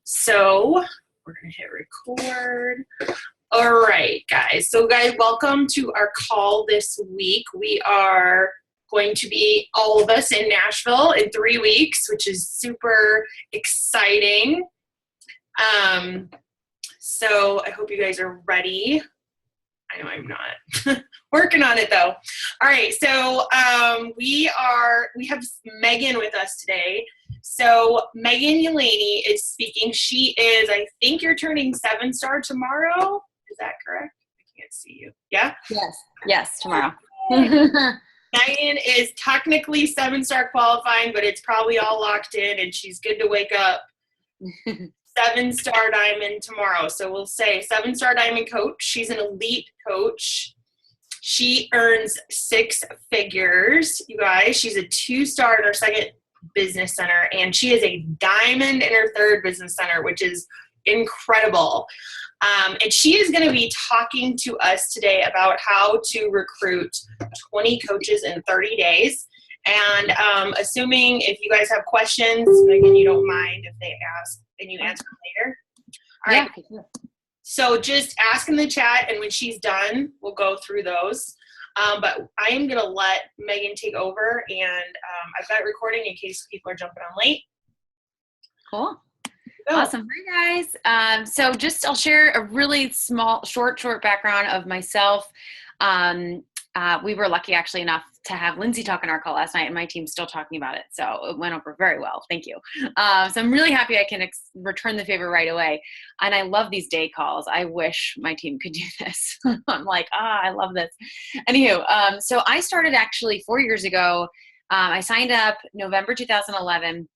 So we're going to hit record. All right, guys. So guys, welcome to our call this week. We are going to be all of us in Nashville in 3 weeks, which is super exciting. So I hope you guys are ready. I know I'm not. Working on it though. All right, so we have Megan with us today. So Megan Yelaney is speaking. She is, I think you're turning 7-star tomorrow. Is that correct? I can't see you. Yeah? Yes, tomorrow. Megan is technically 7-star qualifying, but it's probably all locked in, and she's good to wake up 7-star diamond tomorrow. So we'll say 7-star diamond coach. She's an elite coach. She earns 6 figures, you guys. She's a 2-star in her second business center, and she is a diamond in her third business center, which is incredible. And she is going to be talking to us today about how to recruit 20 coaches in 30 days. And assuming if you guys have questions, Megan, you don't mind if they ask and you answer them later. All right. Yeah. So just ask in the chat, and when she's done, we'll go through those. But I am going to let Megan take over, and I've got recording in case people are jumping on late. Cool. Awesome. Hi, guys. So I'll share a really short background of myself. We were lucky actually enough to have Lindsay talk on our call last night, and my team's still talking about it. So it went over very well. Thank you. So I'm really happy I can return the favor right away. And I love these day calls. I wish my team could do this. I'm like, I love this. Anywho, so I started actually 4 years ago. I signed up November 2011.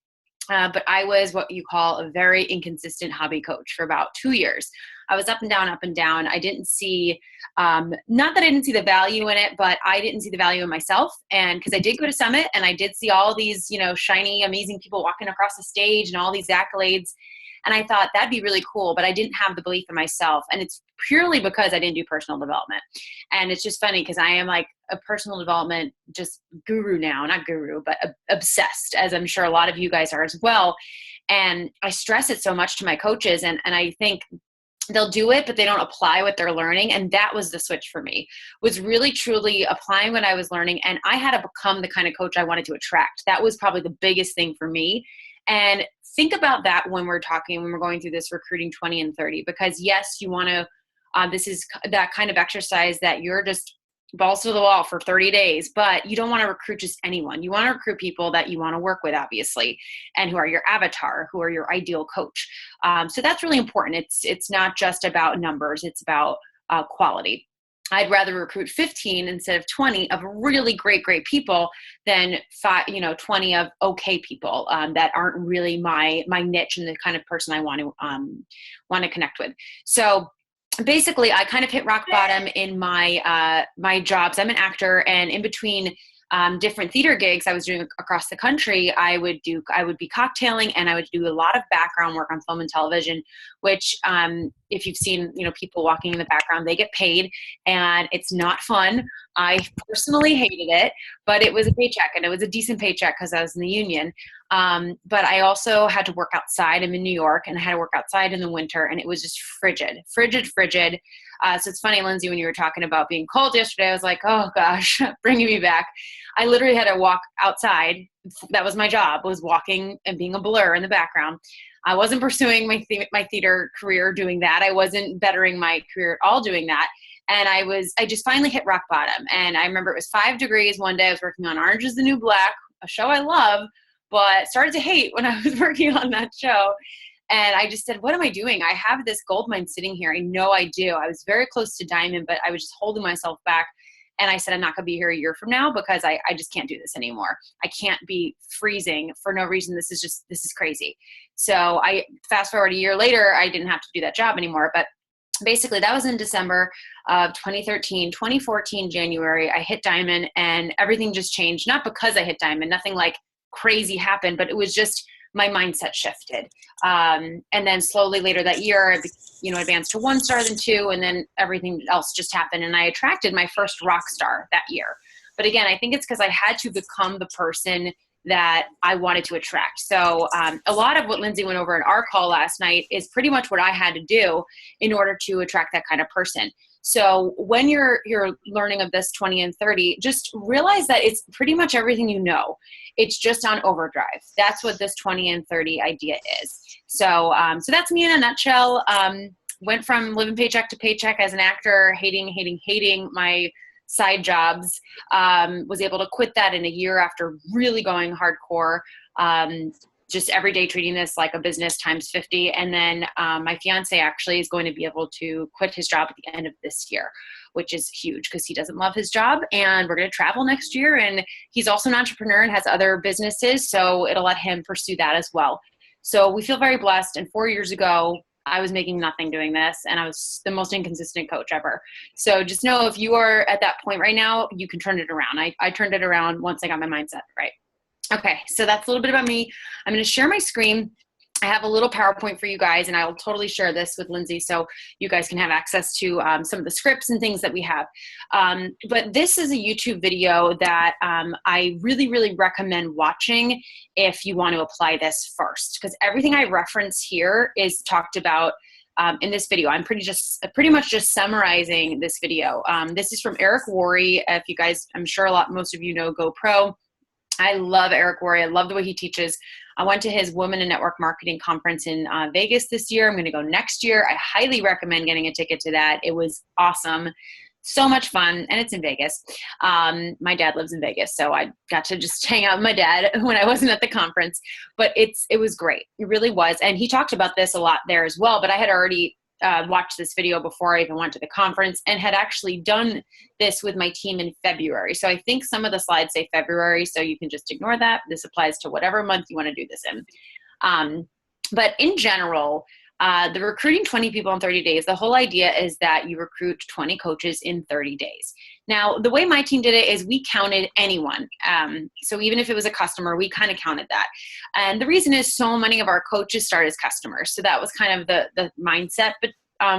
But I was what you call a very inconsistent hobby coach for about 2 years. I was up and down, up and down. I didn't see, not that I didn't see the value in it, but I didn't see the value in myself. And because I did go to Summit and I did see all these, shiny, amazing people walking across the stage and all these accolades. And I thought that'd be really cool, but I didn't have the belief in myself. And it's purely because I didn't do personal development. And it's just funny because I am like a personal development just guru now, not guru, but obsessed, as I'm sure a lot of you guys are as well. And I stress it so much to my coaches, and I think they'll do it, but they don't apply what they're learning. And that was the switch for me, was really truly applying what I was learning. And I had to become the kind of coach I wanted to attract. That was probably the biggest thing for me. And think about that when we're going through this recruiting 20 and 30, because yes, you want to, this is that kind of exercise that you're just balls to the wall for 30 days, but you don't want to recruit just anyone. You want to recruit people that you want to work with, obviously, and who are your avatar, who are your ideal coach. So that's really important. It's not just about numbers. It's about quality. I'd rather recruit 15 instead of 20 of really great people than 20 of okay people that aren't really my niche and the kind of person I want to connect with. So basically, I kind of hit rock bottom in my my jobs. I'm an actor, and in between different theater gigs I was doing across the country, I would be cocktailing, and I would do a lot of background work on film and television, which if you've seen, people walking in the background, they get paid, and it's not fun. I personally hated it, but it was a paycheck, and it was a decent paycheck because I was in the union. But I also had to work outside. I'm in New York, and I had to work outside in the winter, and it was just frigid. So it's funny, Lindsay, when you were talking about being cold yesterday, I was like, oh gosh, bringing me back. I literally had to walk outside. That was my job, was walking and being a blur in the background. I wasn't pursuing my theater career doing that. I wasn't bettering my career at all doing that. And I just finally hit rock bottom. And I remember it was 5 degrees one day. I was working on Orange is the New Black, a show I love, but started to hate when I was working on that show. And I just said, what am I doing? I have this gold mine sitting here. I know I do. I was very close to diamond, but I was just holding myself back. And I said, I'm not going to be here a year from now because I just can't do this anymore. I can't be freezing for no reason. This is crazy. So I fast forward a year later, I didn't have to do that job anymore. But basically that was in December of 2013, 2014, January, I hit diamond, and everything just changed. Not because I hit diamond, nothing like crazy happened, but it was just my mindset shifted. And then slowly later that year, I advanced to 1-star, then 2, and then everything else just happened. And I attracted my first rock star that year. But again, I think it's because I had to become the person that I wanted to attract. So a lot of what Lindsay went over in our call last night is pretty much what I had to do in order to attract that kind of person. So when you're learning of this 20 and 30, just realize that it's pretty much everything you know. It's just on overdrive. That's what this 20 and 30 idea is. So so that's me in a nutshell. Went from living paycheck to paycheck as an actor, hating my side jobs. Was able to quit that in a year after really going hardcore. Just every day treating this like a business times 50. And then my fiance actually is going to be able to quit his job at the end of this year, which is huge because he doesn't love his job, and we're going to travel next year. And he's also an entrepreneur and has other businesses, so it'll let him pursue that as well. So we feel very blessed. And 4 years ago, I was making nothing doing this, and I was the most inconsistent coach ever. So just know if you are at that point right now, you can turn it around. I turned it around once I got my mindset right. Okay, so that's a little bit about me. I'm going to share my screen. I have a little PowerPoint for you guys, and I'll totally share this with Lindsay so you guys can have access to some of the scripts and things that we have. But this is a YouTube video that I really, really recommend watching if you want to apply this first, because everything I reference here is talked about in this video. I'm pretty much just summarizing this video. This is from Eric Worre. If you guys, I'm sure most of you know GoPro. I love Eric Worre. I love the way he teaches. I went to his Women in Network Marketing conference in Vegas this year. I'm going to go next year. I highly recommend getting a ticket to that. It was awesome. So much fun. And it's in Vegas. My dad lives in Vegas, so I got to just hang out with my dad when I wasn't at the conference. But it was great. It really was. And he talked about this a lot there as well. But I had already watched this video before I even went to the conference, and had actually done this with my team in February. So I think some of the slides say February, so you can just ignore that. This applies to whatever month you want to do this in. But in general, the recruiting 20 people in 30 days, the whole idea is that you recruit 20 coaches in 30 days. Now, the way my team did it is we counted anyone. So even if it was a customer, we kind of counted that. And the reason is so many of our coaches start as customers. So that was kind of the mindset. But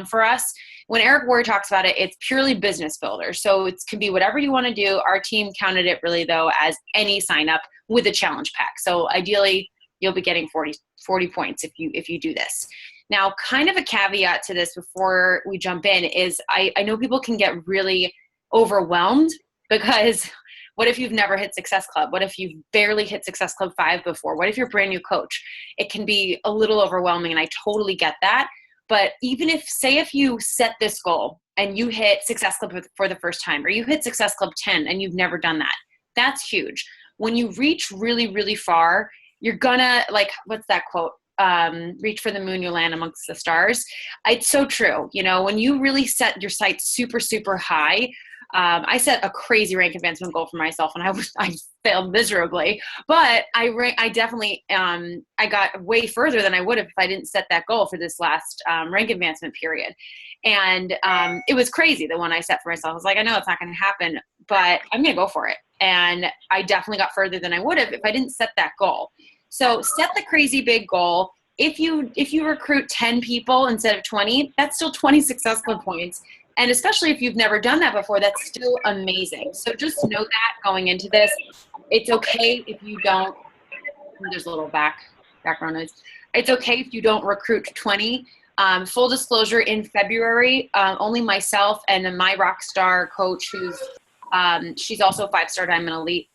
for us, when Eric Worre talks about it, it's purely business builder. So it can be whatever you want to do. Our team counted it really, though, as any sign up with a challenge pack. So ideally, you'll be getting 40 points if you do this. Now, kind of a caveat to this before we jump in is I know people can get really overwhelmed, because what if you've never hit Success Club? What if you've barely hit Success Club 5 before? What if you're a brand new coach? It can be a little overwhelming, and I totally get that. But even if you set this goal and you hit Success Club for the first time, or you hit Success Club 10 and you've never done that, that's huge. When you reach really, really far, you're gonna, like, what's that quote? Reach for the moon, you'll land amongst the stars. It's so true. You know, when you really set your sights super, super high, I set a crazy rank advancement goal for myself, and I failed miserably, but I definitely, I got way further than I would have if I didn't set that goal for this last rank advancement period. And it was crazy, the one I set for myself. I was like, I know it's not going to happen, but I'm going to go for it. And I definitely got further than I would have if I didn't set that goal. So set the crazy big goal. If you recruit 10 people instead of 20, that's still 20 Success Club points. And especially if you've never done that before, that's still amazing. So just know that going into this, it's okay if you don't, there's a little background noise. It's okay if you don't recruit 20. Full disclosure, in February, only myself and then my rock star coach, she's also a 5-star Diamond Elite.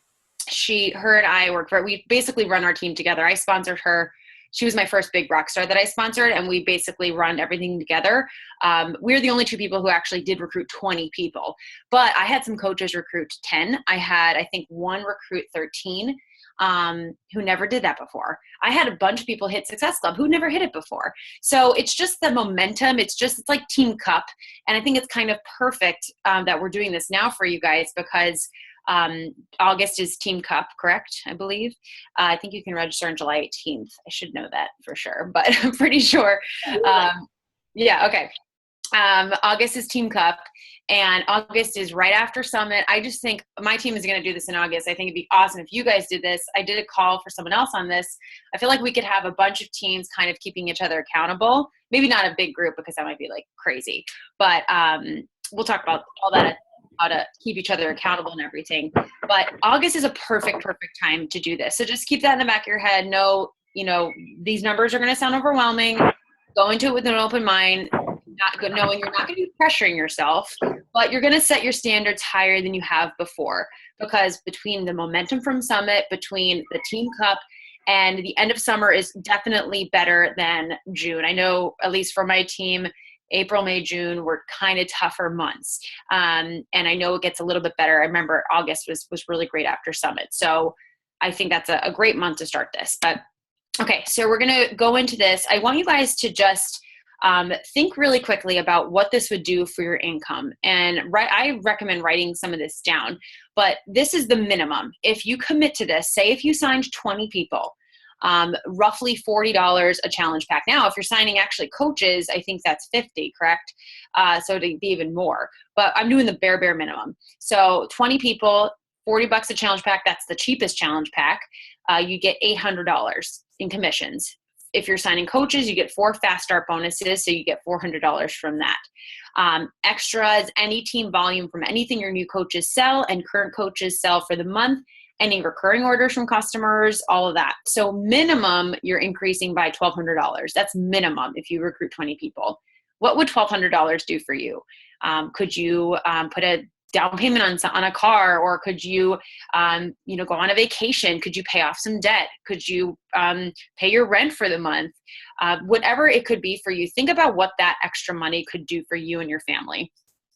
Her and I we basically run our team together. I sponsored her. She was my first big rock star that I sponsored, and we basically run everything together. We're the only 2 people who actually did recruit 20 people, but I had some coaches recruit 10. I had, I think, one recruit 13 who never did that before. I had a bunch of people hit Success Club who never hit it before. So it's just the momentum. It's like Team Cup. And I think it's kind of perfect that we're doing this now for you guys, because August is Team Cup, correct? I believe. I think you can register on July 18th. I should know that for sure, but I'm pretty sure. Yeah, okay. August is Team Cup, and August is right after Summit. I just think my team is going to do this in August. I think it'd be awesome if you guys did this. I did a call for someone else on this. I feel like we could have a bunch of teams kind of keeping each other accountable. Maybe not a big group, because that might be like crazy, but we'll talk about all that how to keep each other accountable and everything. But August is a perfect time to do this. So just keep that in the back of your head. Know, these numbers are going to sound overwhelming. Go into it with an open mind, knowing you're not going to be pressuring yourself, but you're going to set your standards higher than you have before, because between the momentum from Summit, between the Team Cup, and the end of summer is definitely better than June. I know, at least for my team, April, May, June were kind of tougher months. And I know it gets a little bit better. I remember August was really great after Summit. So I think that's a great month to start this. But okay, so we're going to go into this. I want you guys to just think really quickly about what this would do for your income. And I recommend writing some of this down, but this is the minimum. If you commit to this, say if you signed 20 people, roughly $40 a challenge pack. Now, if you're signing actually coaches, I think that's 50, correct? So it'd be even more, but I'm doing the bare minimum. So 20 people, $40 a challenge pack. That's the cheapest challenge pack. You get $800 in commissions. If you're signing coaches, you get 4 fast start bonuses. So you get $400 from that. Extras, any team volume from anything your new coaches sell and current coaches sell for the month, any recurring orders from customers, all of that. So minimum, you're increasing by $1,200. That's minimum if you recruit 20 people. What would $1,200 do for you? Could you put a down payment on a car, or could you, go on a vacation? Could you pay off some debt? Could you pay your rent for the month? Whatever it could be for you, think about what that extra money could do for you and your family.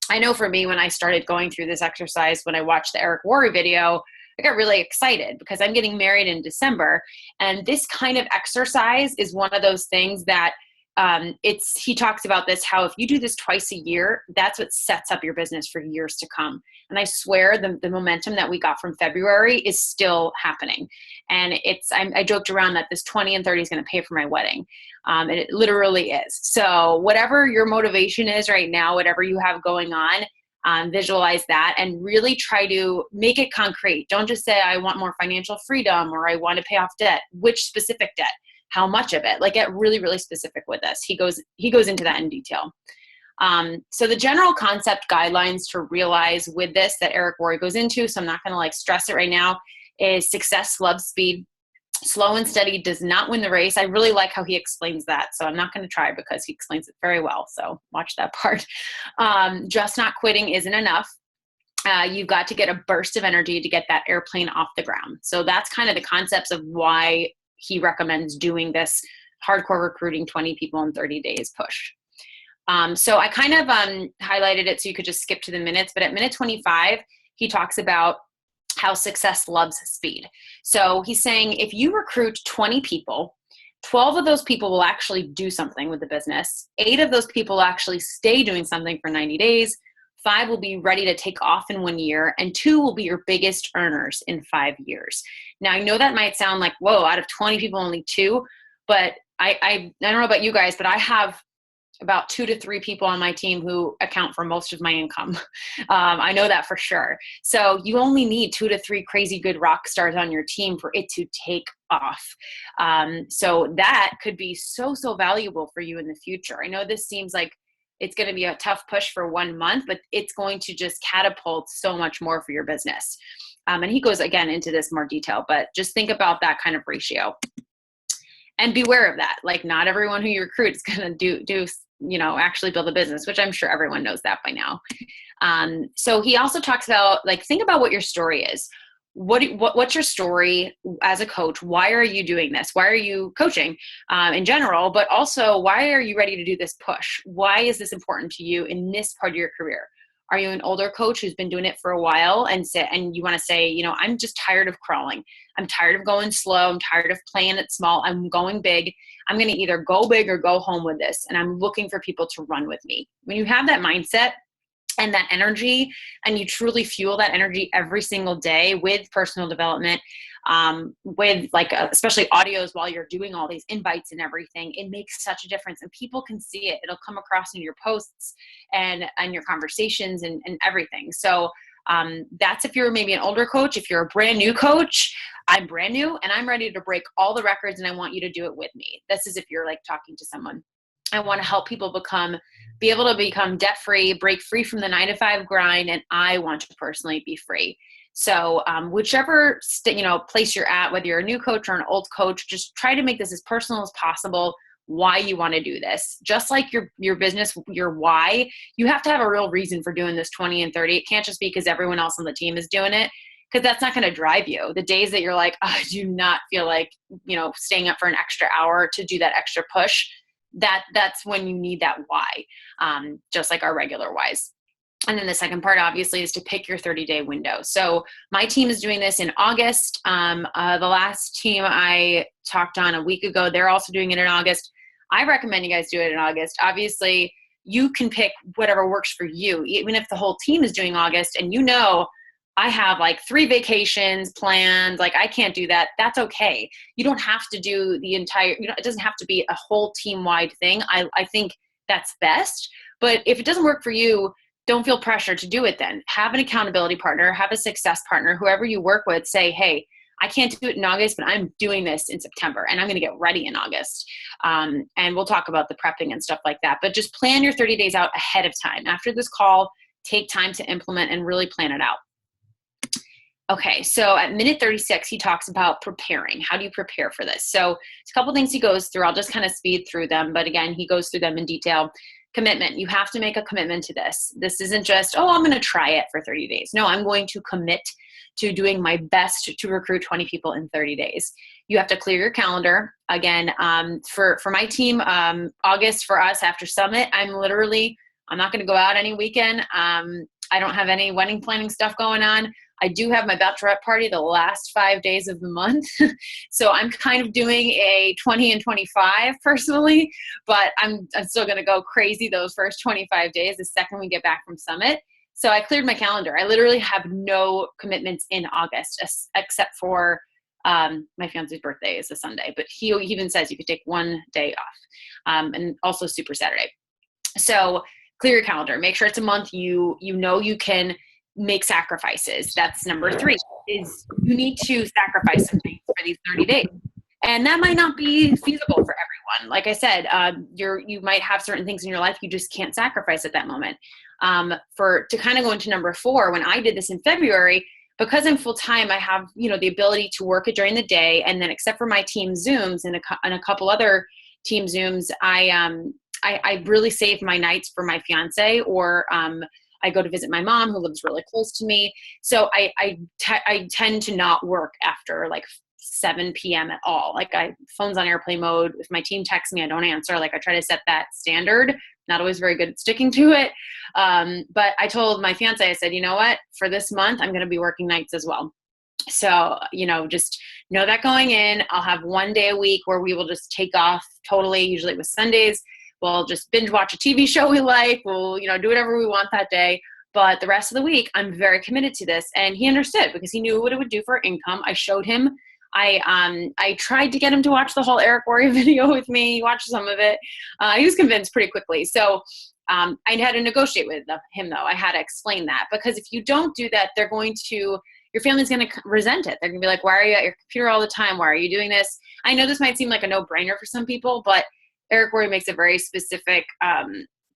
I know for me, when I started going through this exercise, when I watched the Eric Worre video, I got really excited because I'm getting married in December. And this kind of exercise is one of those things that he talks about this, how if you do this twice a year, that's what sets up your business for years to come. And I swear the momentum that we got from February is still happening. And I joked around that this 20 and 30 is going to pay for my wedding. And it literally is. So whatever your motivation is right now, whatever you have going on, visualize that and really try to make it concrete. Don't just say, I want more financial freedom, or I want to pay off debt. Which specific debt? How much of it? Like, get really, really specific with this. He goes into that in detail. So the general concept guidelines to realize with this that Eric Worre goes into, so I'm not going to stress it right now, is success loves speed. Slow and steady does not win the race. I really like how he explains that. So I'm not going to try because he explains it very well. So watch that part. Just not quitting isn't enough. You've got to get a burst of energy to get that airplane off the ground. So that's kind of the concepts of why he recommends doing this hardcore recruiting 20 people in 30 days push. So I kind of highlighted it so you could just skip to the minutes, but at minute 25, he talks about how success loves speed. So he's saying if you recruit 20 people, 12 of those people will actually do something with the business. 8 of those people will actually stay doing something for 90 days. 5 will be ready to take off in 1 year, and 2 will be your biggest earners in 5 years. Now, I know that might sound like, whoa, out of 20 people, only 2, but I don't know about you guys, but I have about 2 to 3 people on my team who account for most of my income. I know that for sure. So you only need 2 to 3 crazy good rock stars on your team for it to take off. So that could be so valuable for you in the future. I know this seems like it's going to be a tough push for 1 month, but it's going to just catapult so much more for your business. And he goes again into this more detail, but just think about that kind of ratio. And beware of that. Like, not everyone who you recruit is going to do actually build a business, which I'm sure everyone knows that by now. So he also talks about, think about what your story is. What's your story as a coach? Why are you doing this? Why are you coaching in general, but also why are you ready to do this push? Why is this important to you in this part of your career? Are you an older coach who's been doing it for a while and you want to say, I'm just tired of crawling. I'm tired of going slow. I'm tired of playing it small. I'm going big. I'm going to either go big or go home with this. And I'm looking for people to run with me. When you have that mindset and that energy, and you truly fuel that energy every single day with personal development, with especially audios while you're doing all these invites and everything, it makes such a difference, and people can see it. It'll come across in your posts and your conversations and everything. So that's if you're maybe an older coach. If you're a brand new coach, I'm brand new and I'm ready to break all the records, and I want you to do it with me. This is if you're talking to someone. I want to help people be able to become debt free, break free from the 9-to-5 grind. And I want to personally be free. So whichever place you're at, whether you're a new coach or an old coach, just try to make this as personal as possible, why you want to do this. Just like your business, your why, you have to have a real reason for doing this 20 and 30. It can't just be because everyone else on the team is doing it, because that's not going to drive you. The days that you're like, oh, I do not feel like, staying up for an extra hour to do that extra push, that's when you need that why, just like our regular whys. And then the second part, obviously, is to pick your 30-day window. So my team is doing this in August. The last team I talked on a week ago, they're also doing it in August. I recommend you guys do it in August. Obviously, you can pick whatever works for you, even if the whole team is doing August and I have like 3 vacations planned, like I can't do that. That's okay. You don't have to do the entire, it doesn't have to be a whole team-wide thing. I think that's best. But if it doesn't work for you, don't feel pressure to do it then. Have an accountability partner, have a success partner, whoever you work with, say, hey, I can't do it in August, but I'm doing this in September and I'm going to get ready in August. And we'll talk about the prepping and stuff like that. But just plan your 30 days out ahead of time. After this call, take time to implement and really plan it out. Okay, so at minute 36, he talks about preparing. How do you prepare for this? So it's a couple things he goes through. I'll just kind of speed through them. But again, he goes through them in detail. Commitment. You have to make a commitment to this. This isn't just, oh, I'm going to try it for 30 days. No, I'm going to commit to doing my best to recruit 20 people in 30 days. You have to clear your calendar. Again, for my team, August for us after Summit, I'm not going to go out any weekend. I don't have any wedding planning stuff going on. I do have my bachelorette party the last 5 days of the month. So I'm kind of doing a 20 and 25 personally, but I'm still going to go crazy those first 25 days the second we get back from Summit. So I cleared my calendar. I literally have no commitments in August except for my fiance's birthday is a Sunday, but he even says you could take one day off, and also Super Saturday. So clear your calendar. Make sure it's a month you can make sacrifices. That's number 3, is you need to sacrifice some things for these 30 days. And that might not be feasible for everyone. Like I said, you might have certain things in your life you just can't sacrifice at that moment. To kind of go into number 4, when I did this in February, because I'm full-time, I have, the ability to work it during the day. And then except for my team Zooms and a couple other team Zooms, I really save my nights for my fiance, or I go to visit my mom who lives really close to me. So I tend to not work after like 7 p.m. at all. Like phone's on airplane mode. If my team texts me, I don't answer. Like I try to set that standard. Not always very good at sticking to it. But I told my fiance, I said, you know what, for this month, I'm going to be working nights as well. So, just know that going in. I'll have 1 day a week where we will just take off totally. Usually it was Sundays. We'll just binge watch a TV show we like. We'll, do whatever we want that day. But the rest of the week, I'm very committed to this. And he understood because he knew what it would do for income. I showed him. I tried to get him to watch the whole Eric Worre video with me. He watched some of it. He was convinced pretty quickly. So I had to negotiate with him, though. I had to explain that. Because if you don't do that, your family's going to resent it. They're going to be like, why are you at your computer all the time? Why are you doing this? I know this might seem like a no-brainer for some people, but Eric Worre makes a very specific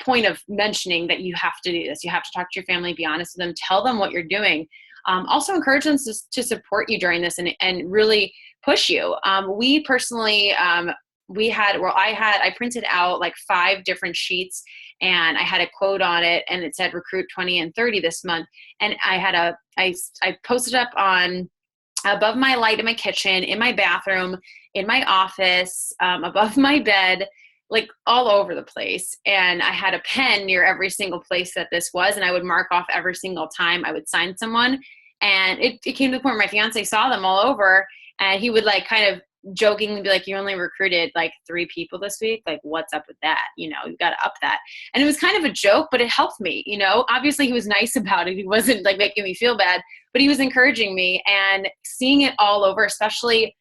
point of mentioning that you have to do this. You have to talk to your family, be honest with them, tell them what you're doing. Also encourage them to support you during this and really push you. We personally, I printed out like 5 different sheets and I had a quote on it and it said recruit 20 and 30 this month. And I posted up on above my light in my kitchen, in my bathroom, in my office, above my bed, like all over the place. And I had a pen near every single place that this was. And I would mark off every single time I would sign someone. And it came to the point where my fiance saw them all over and he would like kind of jokingly be like, you only recruited like 3 people this week. Like, what's up with that? You've got to up that. And it was kind of a joke, but it helped me, obviously he was nice about it. He wasn't like making me feel bad, but he was encouraging me, and seeing it all over, especially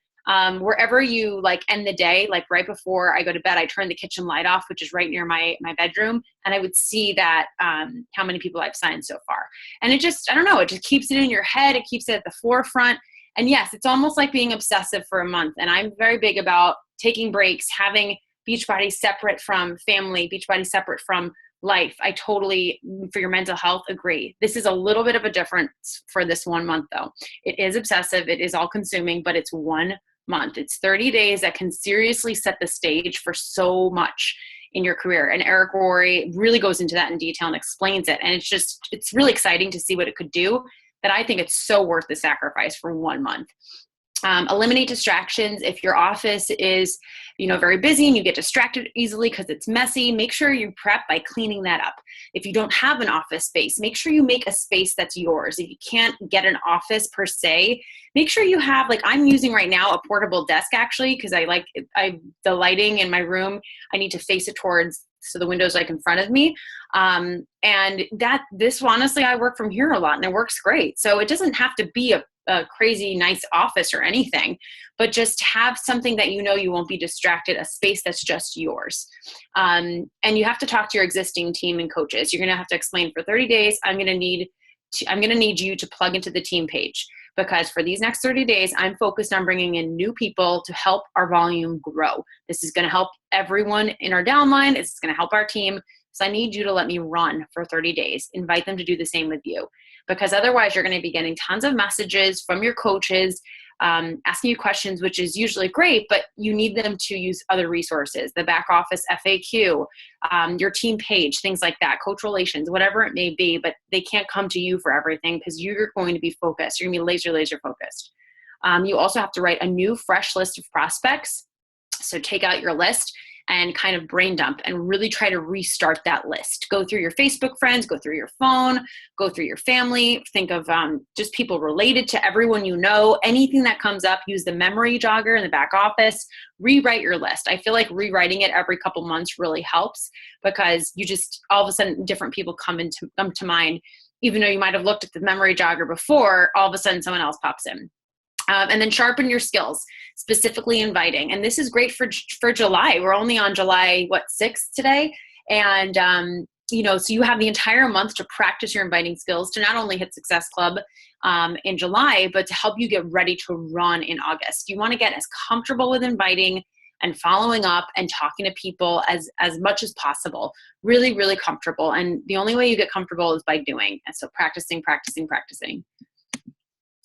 wherever you like end the day, like right before I go to bed, I turn the kitchen light off, which is right near my bedroom. And I would see that, how many people I've signed so far. And it just, I don't know, it just keeps it in your head. It keeps it at the forefront. And yes, it's almost like being obsessive for a month. And I'm very big about taking breaks, having Beachbody separate from family, Beachbody separate from life. I totally, for your mental health, agree. This is a little bit of a difference for this 1 month though. It is obsessive, it is all consuming, but it's 1 month. It's 30 days that can seriously set the stage for so much in your career. And Eric Rory really goes into that in detail and explains it. And it's really exciting to see what it could do, that I think it's so worth the sacrifice for 1 month. Eliminate distractions. If your office is, very busy and you get distracted easily because it's messy, make sure you prep by cleaning that up. If you don't have an office space, make sure you make a space that's yours. If you can't get an office per se, make sure you have, like I'm using right now, a portable desk actually, because the lighting in my room, I need to face it towards, so the window's like in front of me. And this honestly, I work from here a lot and it works great. So it doesn't have to be a crazy nice office or anything, but just have something that you won't be distracted, a space that's just yours. And you have to talk to your existing team and coaches. You're going to have to explain for 30 days, I'm going to need you to plug into the team page, because for these next 30 days, I'm focused on bringing in new people to help our volume grow. This is going to help everyone in our downline. It's going to help our team. So I need you to let me run for 30 days. Invite them to do the same with you, because otherwise you're going to be getting tons of messages from your coaches asking you questions, which is usually great, but you need them to use other resources, the back office FAQ, your team page, things like that, coach relations, whatever it may be, but they can't come to you for everything because you're going to be focused. You're going to be laser focused. You also have to write a new fresh list of prospects. So take out your list and kind of brain dump and really try to restart that list. Go through your Facebook friends, go through your phone, go through your family, think of just people related to everyone you know. Anything that comes up, use the memory jogger in the back office, rewrite your list. I feel like rewriting it every couple months really helps, because you just, all of a sudden, different people come to mind. Even though you might have looked at the memory jogger before, all of a sudden someone else pops in. And then sharpen your skills, specifically inviting. And this is great for July. We're only on July, 6th today. And, so you have the entire month to practice your inviting skills to not only hit Success Club in July, but to help you get ready to run in August. You want to get as comfortable with inviting and following up and talking to people as much as possible. Really, really comfortable. And the only way you get comfortable is by doing. And so practicing.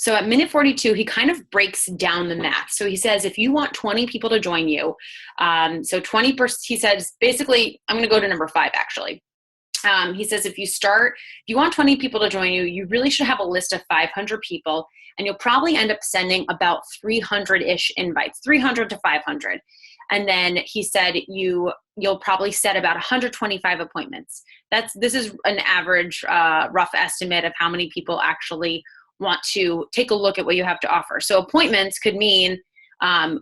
So at minute 42, he kind of breaks down the math. So he says, if you want 20 people to join you, so 20%, he says, basically, I'm going to go to number 5, actually. He says, if you want 20 people to join you, you really should have a list of 500 people, and you'll probably end up sending about 300-ish invites, 300 to 500. And then he said, you'll probably set about 125 appointments. This is an average rough estimate of how many people actually want to take a look at what you have to offer. So appointments could mean,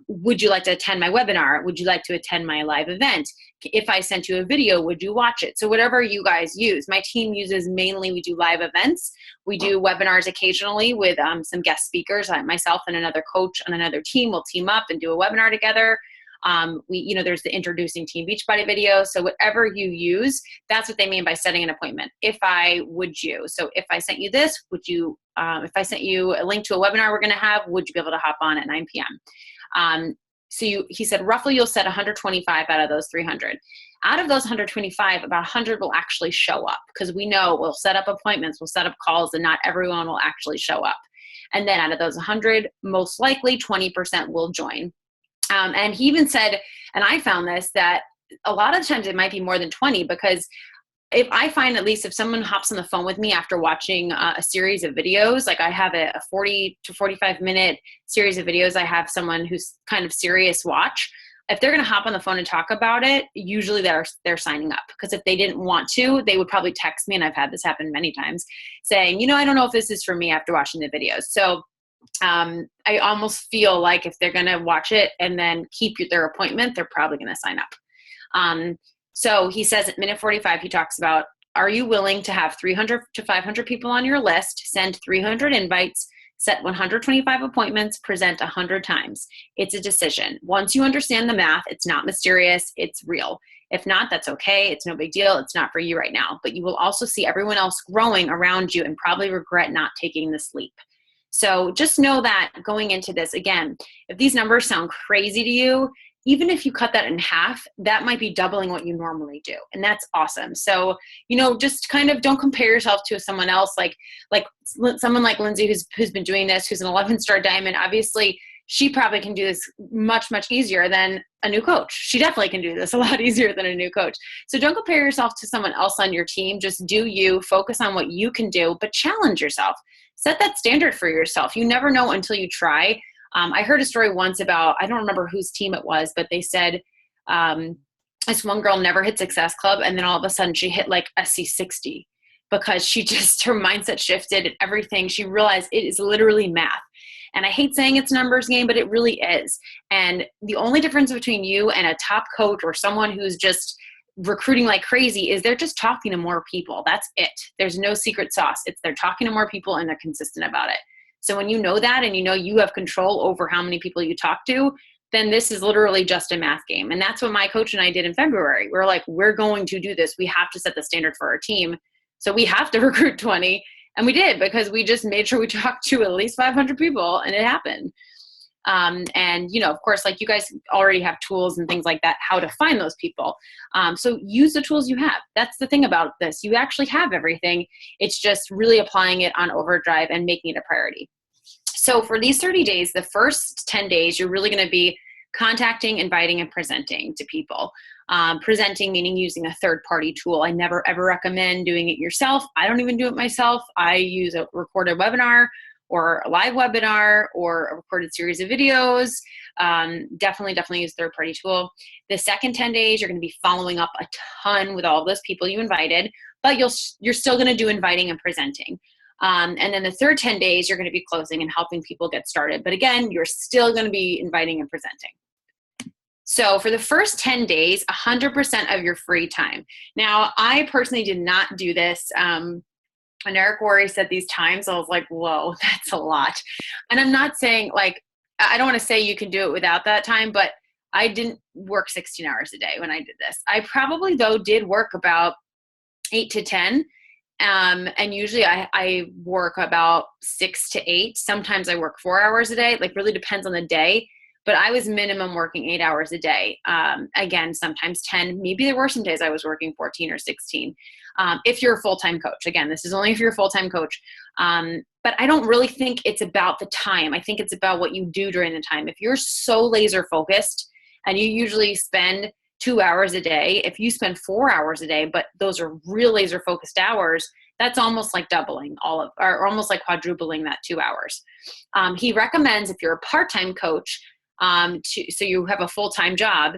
would you like to attend my webinar? Would you like to attend my live event? If I sent you a video, would you watch it? So whatever you guys use. My team uses mainly, we do live events. We do webinars occasionally with some guest speakers. Myself and another coach on another team will team up and do a webinar together. There's the introducing Team Beachbody video. So whatever you use, that's what they mean by setting an appointment. So if I sent you this, if I sent you a link to a webinar we're going to have, would you be able to hop on at 9 p.m.? He said, roughly you'll set 125 out of those 300. Out of those 125, about 100 will actually show up, because we know we'll set up appointments, we'll set up calls, and not everyone will actually show up. And then out of those 100, most likely 20% will join. And he even said, and I found this, that a lot of times it might be more than 20, because if I find, at least if someone hops on the phone with me after watching a series of videos, like I have a 40 to 45 minute series of videos, I have someone who's kind of serious watch. If they're going to hop on the phone and talk about it, usually they're signing up, because if they didn't want to, they would probably text me, and I've had this happen many times, saying, I don't know if this is for me after watching the videos. So I almost feel like if they're going to watch it and then keep their appointment, they're probably going to sign up. So he says at minute 45, he talks about, are you willing to have 300 to 500 people on your list, send 300 invites, set 125 appointments, present 100 times? It's a decision. Once you understand the math, it's not mysterious, it's real. If not, that's okay. It's no big deal. It's not for you right now. But you will also see everyone else growing around you and probably regret not taking this leap. So just know that going into this, again, if these numbers sound crazy to you, even if you cut that in half, that might be doubling what you normally do. And that's awesome. So, just kind of don't compare yourself to someone else, like someone like Lindsay, who's been doing this, who's an 11-star diamond. Obviously, she probably can do this much, much easier than a new coach. She definitely can do this a lot easier than a new coach. So don't compare yourself to someone else on your team. Just do you, focus on what you can do, but challenge yourself. Set that standard for yourself. You never know until you try. I heard a story once about, I don't remember whose team it was, but they said this one girl never hit Success Club, and then all of a sudden she hit like SC60 because her mindset shifted and everything. She realized it is literally math. And I hate saying it's a numbers game, but it really is. And the only difference between you and a top coach or someone who's just recruiting like crazy is they're just talking to more people. That's it. There's no secret sauce. They're talking to more people and they're consistent about it. So when you know that and you have control over how many people you talk to, then this is literally just a math game. And that's what my coach and I did in February. We're like, we're going to do this. We have to set the standard for our team. So we have to recruit 20. And we did, because we just made sure we talked to at least 500 people, and it happened. And, of course, like you guys already have tools and things like that, how to find those people. So use the tools you have. That's the thing about this. You actually have everything. It's just really applying it on overdrive and making it a priority. So for these 30 days, the first 10 days, you're really going to be contacting, inviting, and presenting to people. Presenting meaning using a third-party tool. I never, ever recommend doing it yourself. I don't even do it myself. I use a recorded webinar or a live webinar or a recorded series of videos. Definitely use a third-party tool. The second 10 days, you're going to be following up a ton with all those people you invited, but you're still going to do inviting and presenting. And then the third 10 days, you're going to be closing and helping people get started. But again, you're still going to be inviting and presenting. So for the first 10 days, 100% of your free time. Now, I personally did not do this. And Eric Worre said these times, I was like, whoa, that's a lot. And I'm not saying, like, I don't want to say you can do it without that time, but I didn't work 16 hours a day when I did this. I probably, though, did work about 8 to 10. And usually I work about 6 to 8. Sometimes I work 4 hours a day. Like, really depends on the day. But I was minimum working 8 hours a day. Again, sometimes 10. Maybe there were some days I was working 14 or 16. If you're a full-time coach. Again, this is only if you're a full-time coach. But I don't really think it's about the time. I think it's about what you do during the time. If you're so laser focused and you usually spend 2 hours a day, if you spend 4 hours a day, but those are real laser focused hours, that's almost like doubling or almost like quadrupling that 2 hours. He recommends, if you're a part-time coach, so you have a full-time job,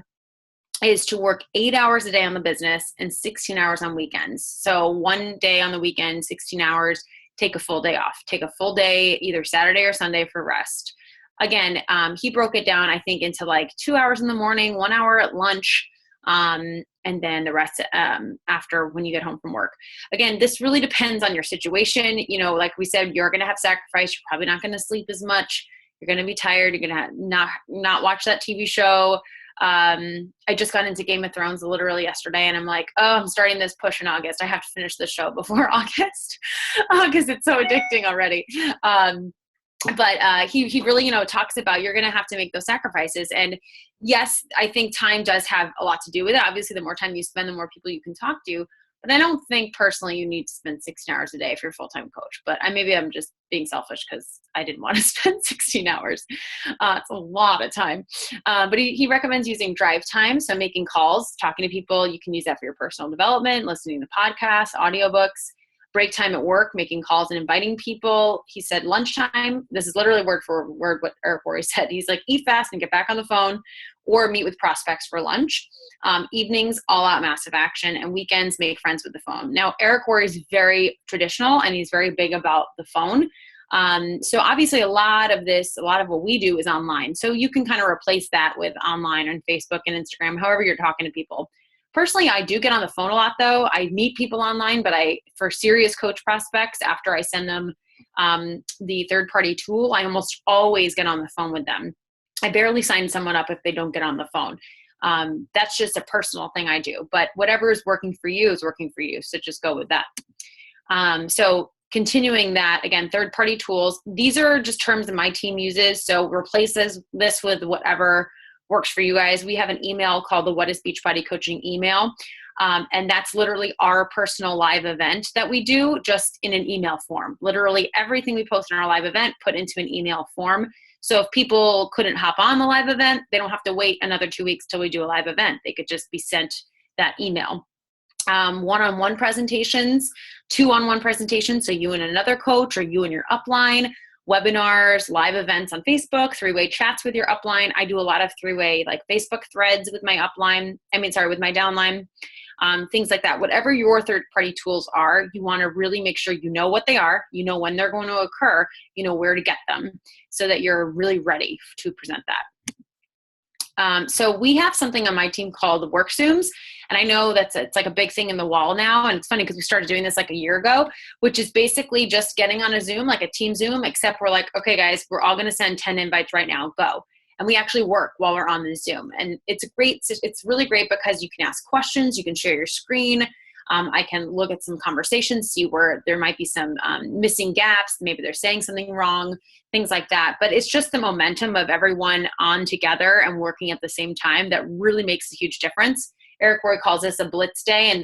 is to work 8 hours a day on the business and 16 hours on weekends. So one day on the weekend, 16 hours, take a full day off. Take a full day, either Saturday or Sunday, for rest. Again, he broke it down, I think, into like 2 hours in the morning, 1 hour at lunch, and then the rest after when you get home from work. Again, this really depends on your situation. Like we said, you're going to have sacrifice. You're probably not going to sleep as much. You're going to be tired. You're going to not watch that TV show. I just got into Game of Thrones literally yesterday, and I'm like, oh, I'm starting this push in August. I have to finish the show before August because it's so addicting already. But he really, talks about you're going to have to make those sacrifices. And yes, I think time does have a lot to do with it. Obviously, the more time you spend, the more people you can talk to. But I don't think personally you need to spend 16 hours a day if you're a full-time coach. But maybe I'm just being selfish because I didn't want to spend 16 hours. It's a lot of time. But he recommends using drive time. So making calls, talking to people. You can use that for your personal development, listening to podcasts, audiobooks. Break time at work, making calls and inviting people. He said lunchtime. This is literally word for word what Eric Worre said. He's like, eat fast and get back on the phone, or meet with prospects for lunch. Evenings, all out massive action, and weekends, make friends with the phone. Now, Eric Worre is very traditional and he's very big about the phone. So obviously a lot of what we do is online. So you can kind of replace that with online and Facebook and Instagram, however you're talking to people. Personally, I do get on the phone a lot, though. I meet people online, but for serious coach prospects, after I send them the third-party tool, I almost always get on the phone with them. I barely sign someone up if they don't get on the phone. That's just a personal thing I do. But whatever is working for you is working for you, so just go with that. So continuing that, again, third-party tools. These are just terms that my team uses, so replace this with whatever works for you guys. We have an email called the What is Beachbody Coaching email. And that's literally our personal live event that we do, just in an email form. Literally everything we post in our live event put into an email form. So if people couldn't hop on the live event, they don't have to wait another 2 weeks till we do a live event. They could just be sent that email. One-on-one presentations, two-on-one presentations, so you and another coach or you and your upline, webinars, live events on Facebook, three-way chats with your upline. I do a lot of three-way like Facebook threads with my upline, with my downline, things like that. Whatever your third-party tools are, you want to really make sure you know what they are, you know when they're going to occur, you know where to get them so that you're really ready to present that. So we have something on my team called Work Zooms. And I know it's like a big thing in the wall now. And it's funny because we started doing this like a year ago, which is basically just getting on a Zoom, like a team Zoom, except we're like, okay, guys, we're all going to send 10 invites right now, go. And we actually work while we're on the Zoom. And it's really great because you can ask questions, you can share your screen. I can look at some conversations, see where there might be some missing gaps. Maybe they're saying something wrong, things like that. But it's just the momentum of everyone on together and working at the same time that really makes a huge difference. Eric Roy calls this a blitz day, and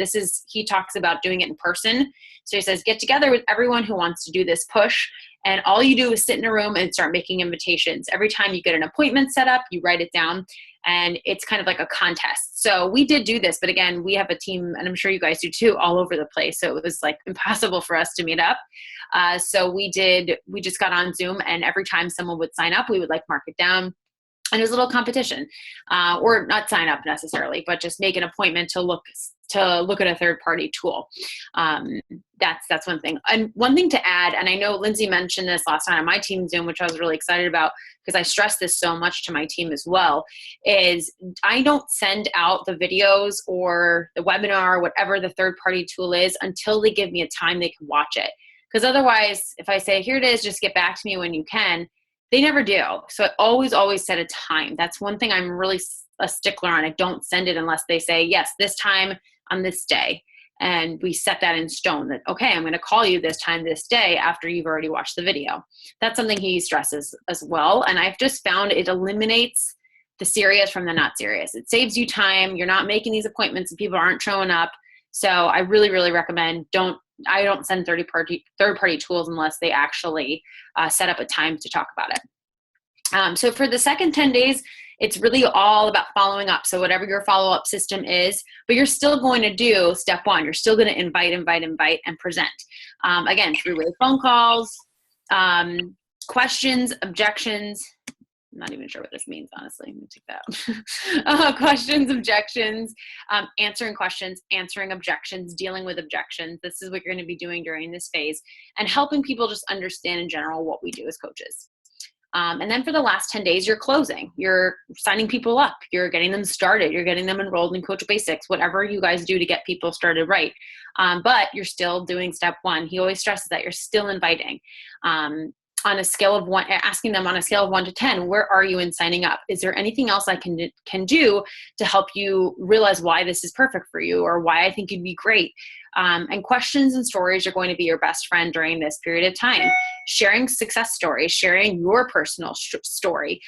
he talks about doing it in person. So he says, get together with everyone who wants to do this push, and all you do is sit in a room and start making invitations. Every time you get an appointment set up, you write it down, and it's kind of like a contest. So we did do this, but again, we have a team, and I'm sure you guys do too, all over the place. So it was like impossible for us to meet up. So we just got on Zoom, and every time someone would sign up, we would like mark it down. And it was a little competition, or not sign up necessarily, but just make an appointment to look at a third-party tool. That's one thing. And one thing to add, and I know Lindsay mentioned this last time on my team Zoom, which I was really excited about because I stress this so much to my team as well, is I don't send out the videos or the webinar, whatever the third-party tool is, until they give me a time they can watch it. Because otherwise, if I say, here it is, just get back to me when you can, they never do. So I always set a time. That's one thing I'm really a stickler on. I don't send it unless they say, yes, this time on this day. And we set that in stone that, okay, I'm going to call you this time this day after you've already watched the video. That's something he stresses as well. And I've just found it eliminates the serious from the not serious. It saves you time. You're not making these appointments and people aren't showing up. So I really, really recommend I don't send third-party tools unless they actually set up a time to talk about it. So for the second 10 days, it's really all about following up. So whatever your follow-up system is, but you're still going to do step one. You're still going to invite, and present. Again, three-way phone calls, questions, objections. I'm not even sure what this means, honestly. Let me take that out. Questions, objections, answering questions, answering objections, dealing with objections. This is what you're going to be doing during this phase, and helping people just understand in general what we do as coaches. And then for the last 10 days, you're closing. You're signing people up. You're getting them started. You're getting them enrolled in Coach Basics, whatever you guys do to get people started right. But you're still doing step one. He always stresses that you're still inviting. On a scale of 1, asking them on a scale of 1 to 10, where are you in signing up? Is there anything else I can do to help you realize why this is perfect for you or why I think you'd be great? And questions and stories are going to be your best friend during this period of time. Sharing success stories, sharing your personal story,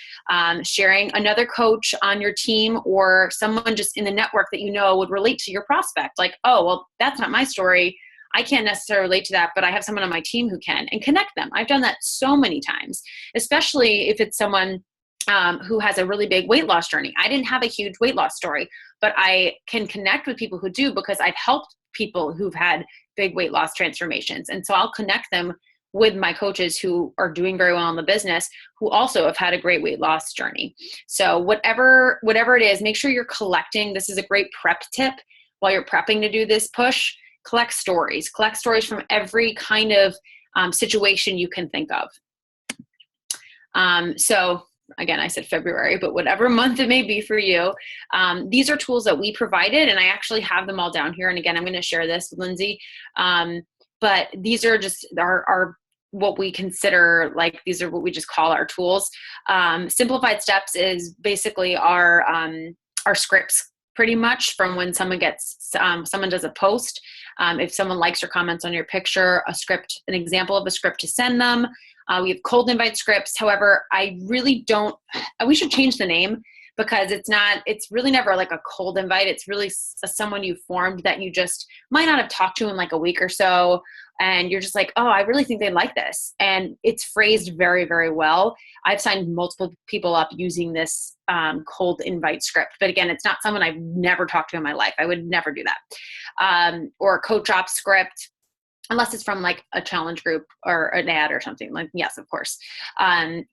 sharing another coach on your team or someone just in the network that you know would relate to your prospect. Like, oh, well, that's not my story. I can't necessarily relate to that, but I have someone on my team who can, and connect them. I've done that so many times, especially if it's someone who has a really big weight loss journey. I didn't have a huge weight loss story, but I can connect with people who do because I've helped people who've had big weight loss transformations. And so I'll connect them with my coaches who are doing very well in the business, who also have had a great weight loss journey. So whatever it is, make sure you're collecting. This is a great prep tip while you're prepping to do this push. Collect stories from every kind of situation you can think of. So again, I said February, but whatever month it may be for you, these are tools that we provided, and I actually have them all down here. And again, I'm going to share this with Lindsay. But these are just our what we consider, like, these are what we just call our tools. Simplified steps is basically our scripts, pretty much, from when someone does a post. If someone likes or comments on your picture, an example of a script to send them. We have cold invite scripts. However, we should change the name, because it's really never like a cold invite. It's really someone you formed that you just might not have talked to in like a week or so. And you're just like, oh, I really think they like this. And it's phrased very, very well. I've signed multiple people up using this cold invite script. But again, it's not someone I've never talked to in my life. I would never do that. Or a coach op script. Unless it's from like a challenge group or an ad or something, like, yes, of course.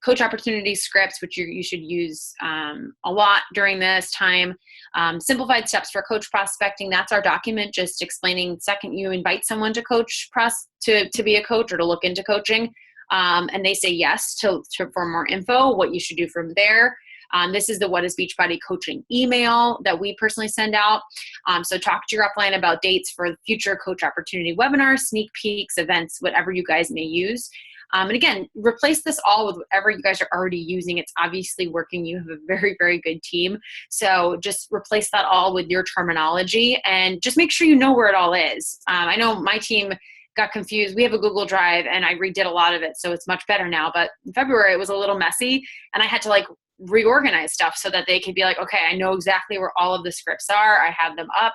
Coach opportunity scripts, which you should use a lot during this time. Simplified steps for coach prospecting. That's our document, just explaining second you invite someone to coach to be a coach or to look into coaching. And they say yes for more info, what you should do from there. This is the What is Beachbody Coaching email that we personally send out. So talk to your upline about dates for future coach opportunity webinars, sneak peeks, events, whatever you guys may use. And again, replace this all with whatever you guys are already using. It's obviously working. You have a very, very good team. So just replace that all with your terminology and just make sure you know where it all is. I know my team got confused. We have a Google Drive and I redid a lot of it, so it's much better now. But in February, it was a little messy and I had to like reorganize stuff so that they could be like, okay, I know exactly where all of the scripts are. I have them up.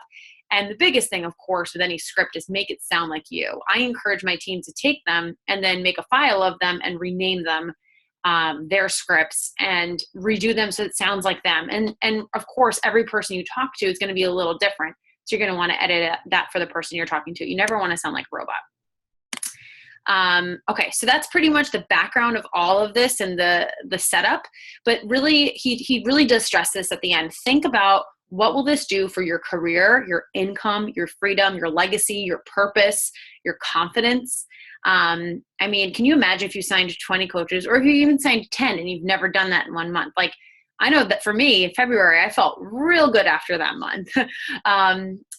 And the biggest thing, of course, with any script is make it sound like you. I encourage my team to take them and then make a file of them and rename them their scripts and redo them so it sounds like them. And of course, every person you talk to is going to be a little different. So you're going to want to edit that for the person you're talking to. You never want to sound like a robot. Okay, so that's pretty much the background of all of this and the setup. But really, he really does stress this at the end. Think about what will this do for your career, your income, your freedom, your legacy, your purpose, your confidence. I mean, can you imagine if you signed 20 coaches or if you even signed 10 and you've never done that in 1 month? Like, I know that for me, in February, I felt real good after that month.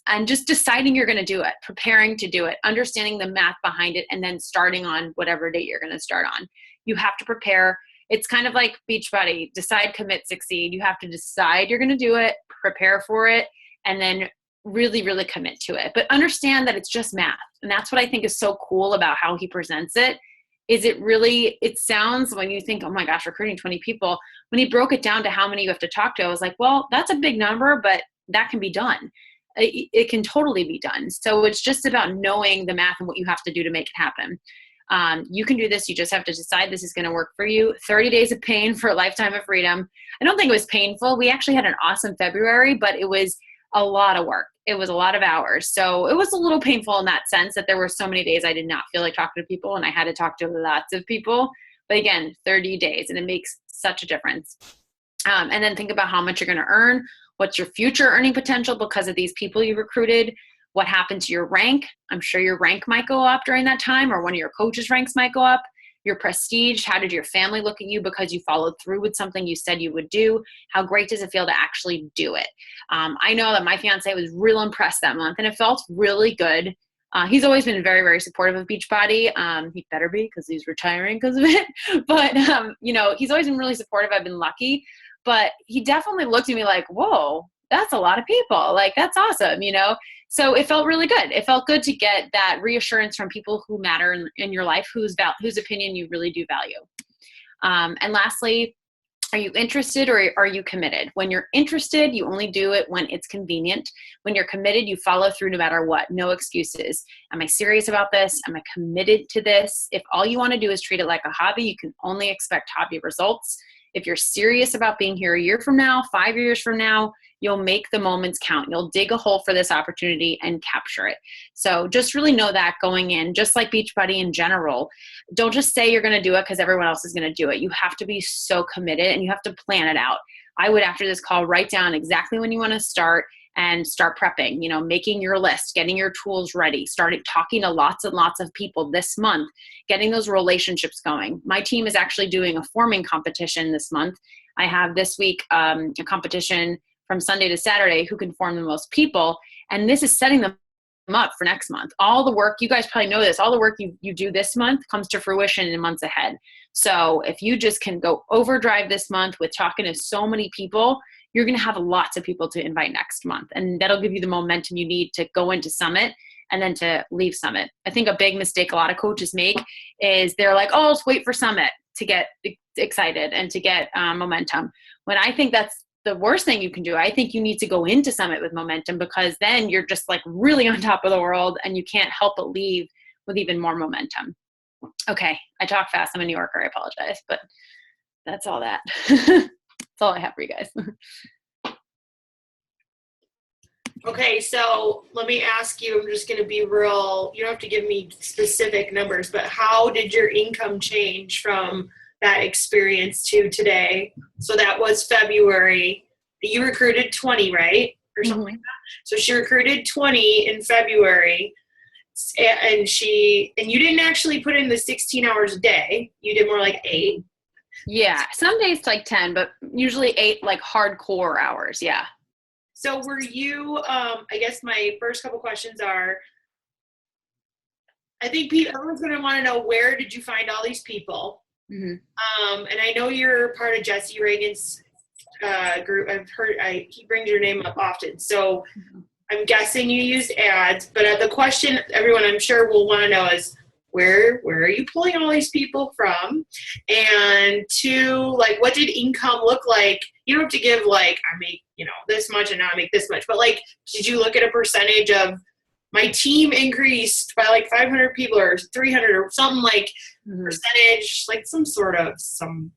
And just deciding you're going to do it, preparing to do it, understanding the math behind it, and then starting on whatever date you're going to start on. You have to prepare. It's kind of like Beachbody, decide, commit, succeed. You have to decide you're going to do it, prepare for it, and then really, really commit to it. But understand that it's just math. And that's what I think is so cool about how he presents it. Is it sounds, when you think, oh my gosh, recruiting 20 people, when he broke it down to how many you have to talk to, I was like, well, that's a big number, but that can be done. It can totally be done. So it's just about knowing the math and what you have to do to make it happen. You can do this. You just have to decide this is going to work for you. 30 days of pain for a lifetime of freedom. I don't think it was painful. We actually had an awesome February, but it was a lot of work. It was a lot of hours. So it was a little painful in that sense that there were so many days I did not feel like talking to people and I had to talk to lots of people. But again, 30 days and it makes such a difference. And then think about how much you're going to earn. What's your future earning potential because of these people you recruited? What happened to your rank? I'm sure your rank might go up during that time, or one of your coaches' ranks might go up. Your prestige, how did your family look at you because you followed through with something you said you would do? How great does it feel to actually do it? I know that my fiance was real impressed that month, and it felt really good. He's always been very, very supportive of Beachbody. He better be because he's retiring because of it. But, he's always been really supportive. I've been lucky. But he definitely looked at me like, whoa, that's a lot of people. Like, that's awesome, So it felt really good. It felt good to get that reassurance from people who matter in your life, whose opinion you really do value. And lastly, are you interested or are you committed? When you're interested, you only do it when it's convenient. When you're committed, you follow through no matter what. No excuses. Am I serious about this? Am I committed to this? If all you want to do is treat it like a hobby, you can only expect hobby results. If you're serious about being here a year from now, 5 years from now, you'll make the moments count. You'll dig a hole for this opportunity and capture it. So just really know that going in, just like Beachbody in general, don't just say you're going to do it because everyone else is going to do it. You have to be so committed and you have to plan it out. I would, after this call, write down exactly when you want to start and start prepping, making your list, getting your tools ready, starting talking to lots and lots of people this month, getting those relationships going. My team is actually doing a forming competition this month. I have this week a competition from Sunday to Saturday who can form the most people. And this is setting them up for next month. All the work, you guys probably know this, all the work you do this month comes to fruition in months ahead. So if you just can go overdrive this month with talking to so many people, you're going to have lots of people to invite next month. And that'll give you the momentum you need to go into Summit and then to leave Summit. I think a big mistake a lot of coaches make is they're like, oh, let's wait for Summit to get excited and to get momentum. When I think that's the worst thing you can do. I think you need to go into Summit with momentum, because then you're just like really on top of the world and you can't help but leave with even more momentum. Okay. I talk fast. I'm a New Yorker. I apologize, but that's all that. That's all I have for you guys. Okay, so let me ask you, I'm just going to be real, you don't have to give me specific numbers, but how did your income change from that experience to today? So that was February. You recruited 20, right? Or something like that. So she recruited 20 in February, and you didn't actually put in the 16 hours a day. You did more like 8. Yeah, some days like 10, but usually 8 like hardcore hours. Yeah. So were you, I guess my first couple questions are, I think everyone's going to want to know, where did you find all these people? Mm-hmm. And I know you're part of Jesse Reagan's group. He brings your name up often. So I'm guessing you used ads, but the question everyone I'm sure will want to know is, where are you pulling all these people from? And 2, like, what did income look like? You don't have to give like, I make, this much and now I make this much, but like, did you look at a percentage of my team increased by like 500 people or 300 or something like percentage, like something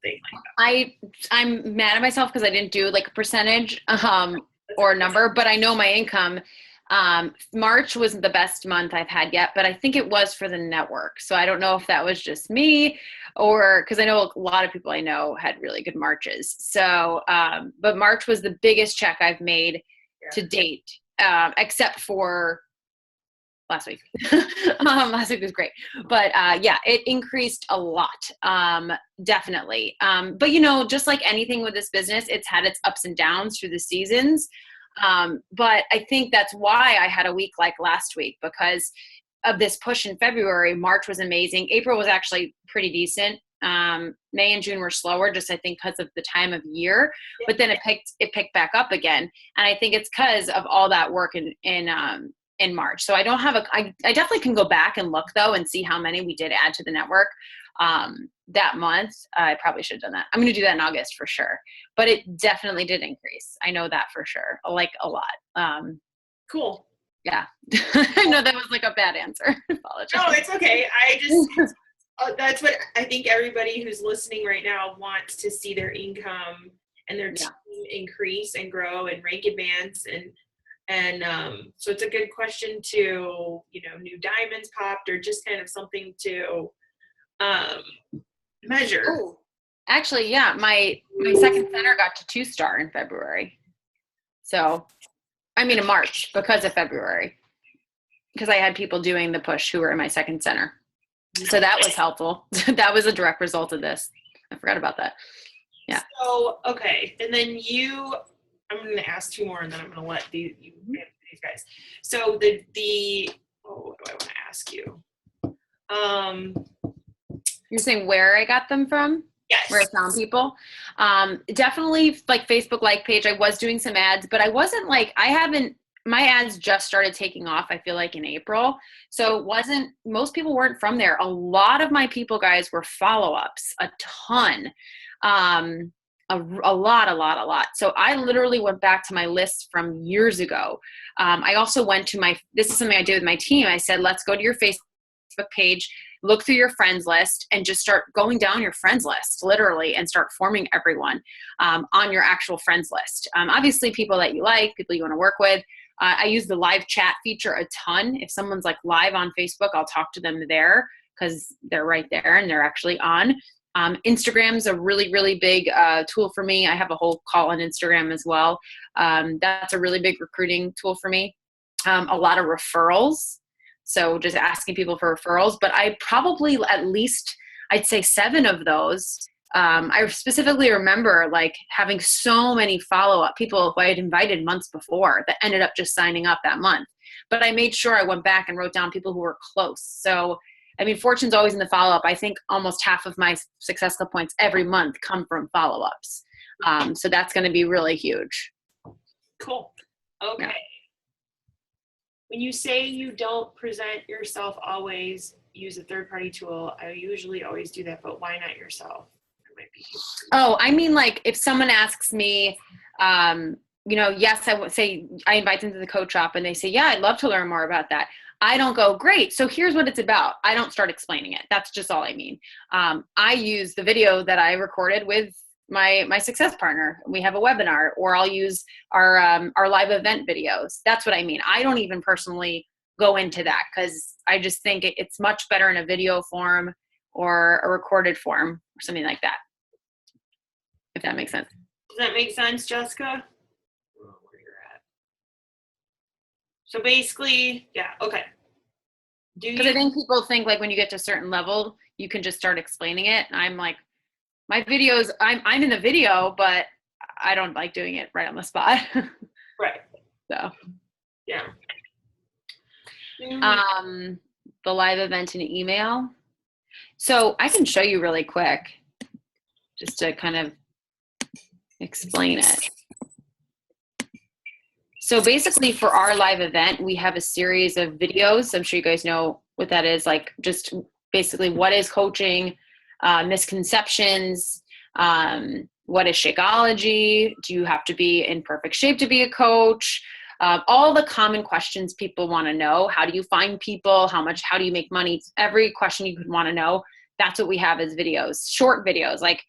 like that? I'm mad at myself because I didn't do like a percentage or a number, but I know my income. March wasn't the best month I've had yet, but I think it was for the network. So I don't know if that was just me, or because I know a lot of people I know had really good Marches. So, but March was the biggest check I've made to date, except for last week. Last week was great, but yeah, it increased a lot, definitely. But just like anything with this business, it's had its ups and downs through the seasons. But I think that's why I had a week like last week, because of this push in February. March was amazing. April was actually pretty decent. May and June were slower, just I think because of the time of year, but then it picked back up again. And I think it's because of all that work in March. So I don't have I definitely can go back and look though, and see how many we did add to the network, that month. I probably should have done that. I'm going to do that in August for sure, but it definitely did increase. I know that for sure. Like a lot. Cool. Yeah. I know that was like a bad answer. Apologize. No, it's okay. That's what I think everybody who's listening right now wants to see, their income and their team increase and grow and rank advance. And so it's a good question to, new diamonds popped, or just kind of something to measure. Ooh. Actually, yeah, my second center got to 2-star in February. So, in March, because of February, because I had people doing the push who were in my second center. So that was helpful. That was a direct result of this. I forgot about that. Yeah. So, okay. And then I'm going to ask 2 more, and then I'm going to let these guys. So what do I want to ask you? You're saying where I got them from? Yes. Where I found people? Definitely like Facebook like page. I was doing some ads, but I wasn't like, my ads just started taking off, I feel like in April. So most people weren't from there. A lot of my people, guys, were follow-ups, a ton. A lot. So I literally went back to my list from years ago. I also went to this is something I did with my team. I said, let's go to your Facebook page, look through your friends list, and just start going down your friends list, literally, and start forming everyone on your actual friends list. Obviously, people that you like, people you want to work with. I use the live chat feature a ton. If someone's like live on Facebook, I'll talk to them there because they're right there and they're actually on. Instagram's a really, really big tool for me. I have a whole call on Instagram as well. That's a really big recruiting tool for me. A lot of referrals. So just asking people for referrals, but I probably at least, I'd say 7 of those. I specifically remember like having so many follow-up people who I had invited months before that ended up just signing up that month. But I made sure I went back and wrote down people who were close. So, fortune's always in the follow-up. I think almost half of my Success Club points every month come from follow-ups. So that's going to be really huge. Cool. Okay. Yeah. When you say you don't present yourself always, use a third-party tool, I usually always do that, but why not yourself? Oh, like if someone asks me, yes, I would say I invite them to the coach shop and they say, yeah, I'd love to learn more about that. I don't go, great, so here's what it's about. I don't start explaining it. That's just all I mean. I use the video that I recorded with my success partner. We have a webinar, or I'll use our live event videos. That's what I mean. I don't even personally go into that because I just think it's much better in a video form or a recorded form or something like that, if that makes sense. Does that make sense, Jessica? I don't know where you're at. So basically, yeah, okay. Because I think people think like when you get to a certain level, you can just start explaining it. And I'm like, my videos, I'm in the video, but I don't like doing it right on the spot. Right. So. Yeah. The live event and email. So I can show you really quick just to kind of explain it. So basically for our live event, we have a series of videos. I'm sure you guys know what that is, like just basically what is coaching, misconceptions, what is Shakeology, do you have to be in perfect shape to be a coach, all the common questions people want to know. How do you find people? How do you make money? Every question you could want to know. That's what we have as videos, short videos, like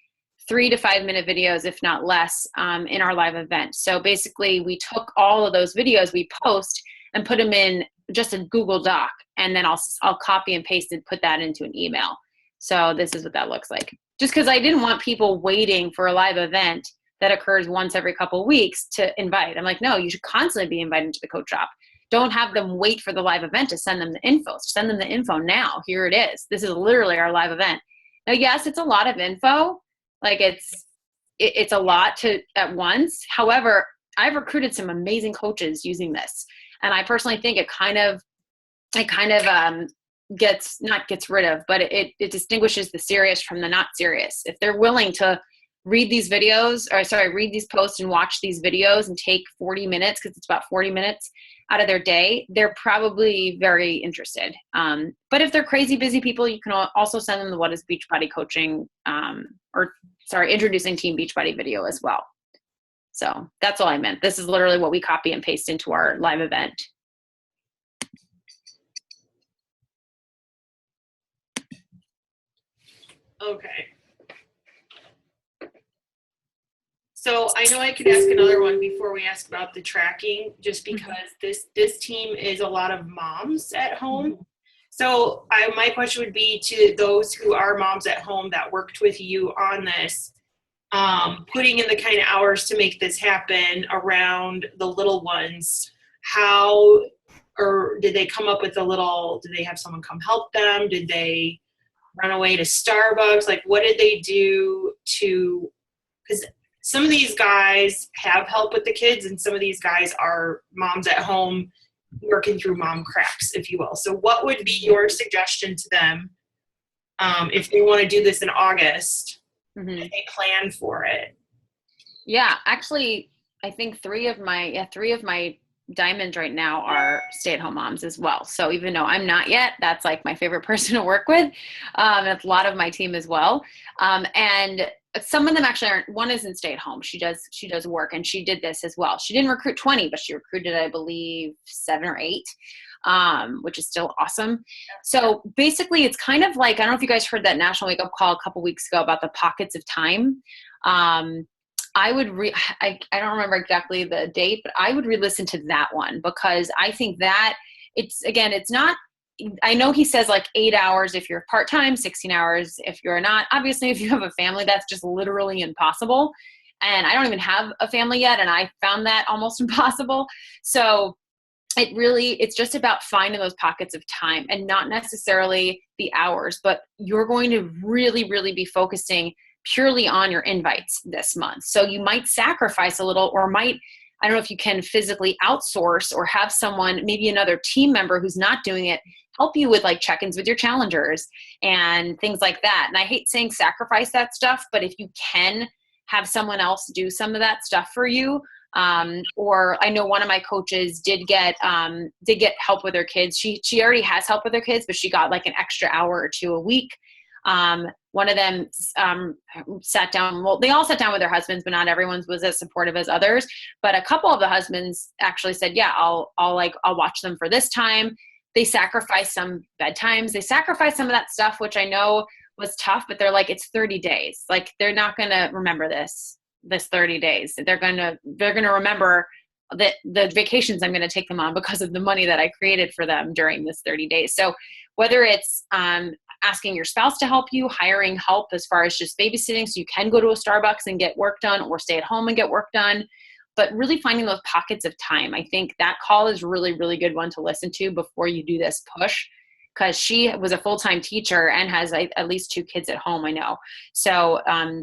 3 to 5 minute videos, if not less, in our live event. So basically we took all of those videos we post and put them in just a Google Doc, and then I'll copy and paste and put that into an email. So this is what that looks like. Just because I didn't want people waiting for a live event that occurs once every couple of weeks to invite. I'm like, no, you should constantly be invited to the coach shop. Don't have them wait for the live event to send them the info. Send them the info now. Here it is. This is literally our live event. Now, yes, it's a lot of info. Like it's a lot at once. However, I've recruited some amazing coaches using this. And I personally think it kind of gets distinguishes the serious from the not serious. If they're willing to read these posts and watch these videos and take 40 minutes, because it's about 40 minutes out of their day, they're probably very interested. But if they're crazy busy people, you can also send them the What is Beachbody Coaching, Introducing Team Beachbody video as well. So that's all I meant. This is literally what we copy and paste into our live event. Okay. So I know I could ask another one before we ask about the tracking, just because this team is a lot of moms at home. So my question would be to those who are moms at home that worked with you on this, putting in the kind of hours to make this happen around the little ones. Or did they come up with did they have someone come help them? Did they run away to Starbucks? Like, what did they do because some of these guys have help with the kids, and some of these guys are moms at home working through mom cracks, if you will. So what would be your suggestion to them if they want to do this in August and they plan for it? Yeah, actually, I think three of my diamonds right now are stay-at-home moms as well. So even though I'm not yet, that's like my favorite person to work with. It's a lot of my team as well. And some of them actually aren't. One isn't stay-at-home. She does work, and she did this as well. She didn't recruit 20, but she recruited, I believe, 7 or 8, which is still awesome. So basically, it's kind of like, I don't know if you guys heard that national wake-up call a couple weeks ago about the pockets of time. I don't remember exactly the date, but I would re-listen to that one, because I think that it's not, I know he says like 8 hours if you're part-time, 16 hours if you're not. Obviously, if you have a family, that's just literally impossible. And I don't even have a family yet, and I found that almost impossible. So it's just about finding those pockets of time, and not necessarily the hours, but you're going to really, really be focusing purely on your invites this month. So you might sacrifice a little, or I don't know if you can physically outsource or have someone, maybe another team member who's not doing it, help you with like check-ins with your challengers and things like that. And I hate saying sacrifice that stuff, but if you can have someone else do some of that stuff for you, or I know one of my coaches did get help with her kids. She already has help with her kids, but she got like an extra hour or 2 a week. One of them sat down. Well, they all sat down with their husbands, but not everyone was as supportive as others. But a couple of the husbands actually said, yeah, I'll watch them for this time. They sacrificed some bedtimes. They sacrificed some of that stuff, which I know was tough, but they're like, it's 30 days. Like, they're not going to remember this 30 days. They're going to remember that the vacations I'm going to take them on because of the money that I created for them during this 30 days. So whether it's asking your spouse to help you, hiring help as far as just babysitting so you can go to a Starbucks and get work done, or stay at home and get work done, but really finding those pockets of time. I think that call is really, really good one to listen to before you do this push, because she was a full-time teacher and has at least 2 kids at home, I know. So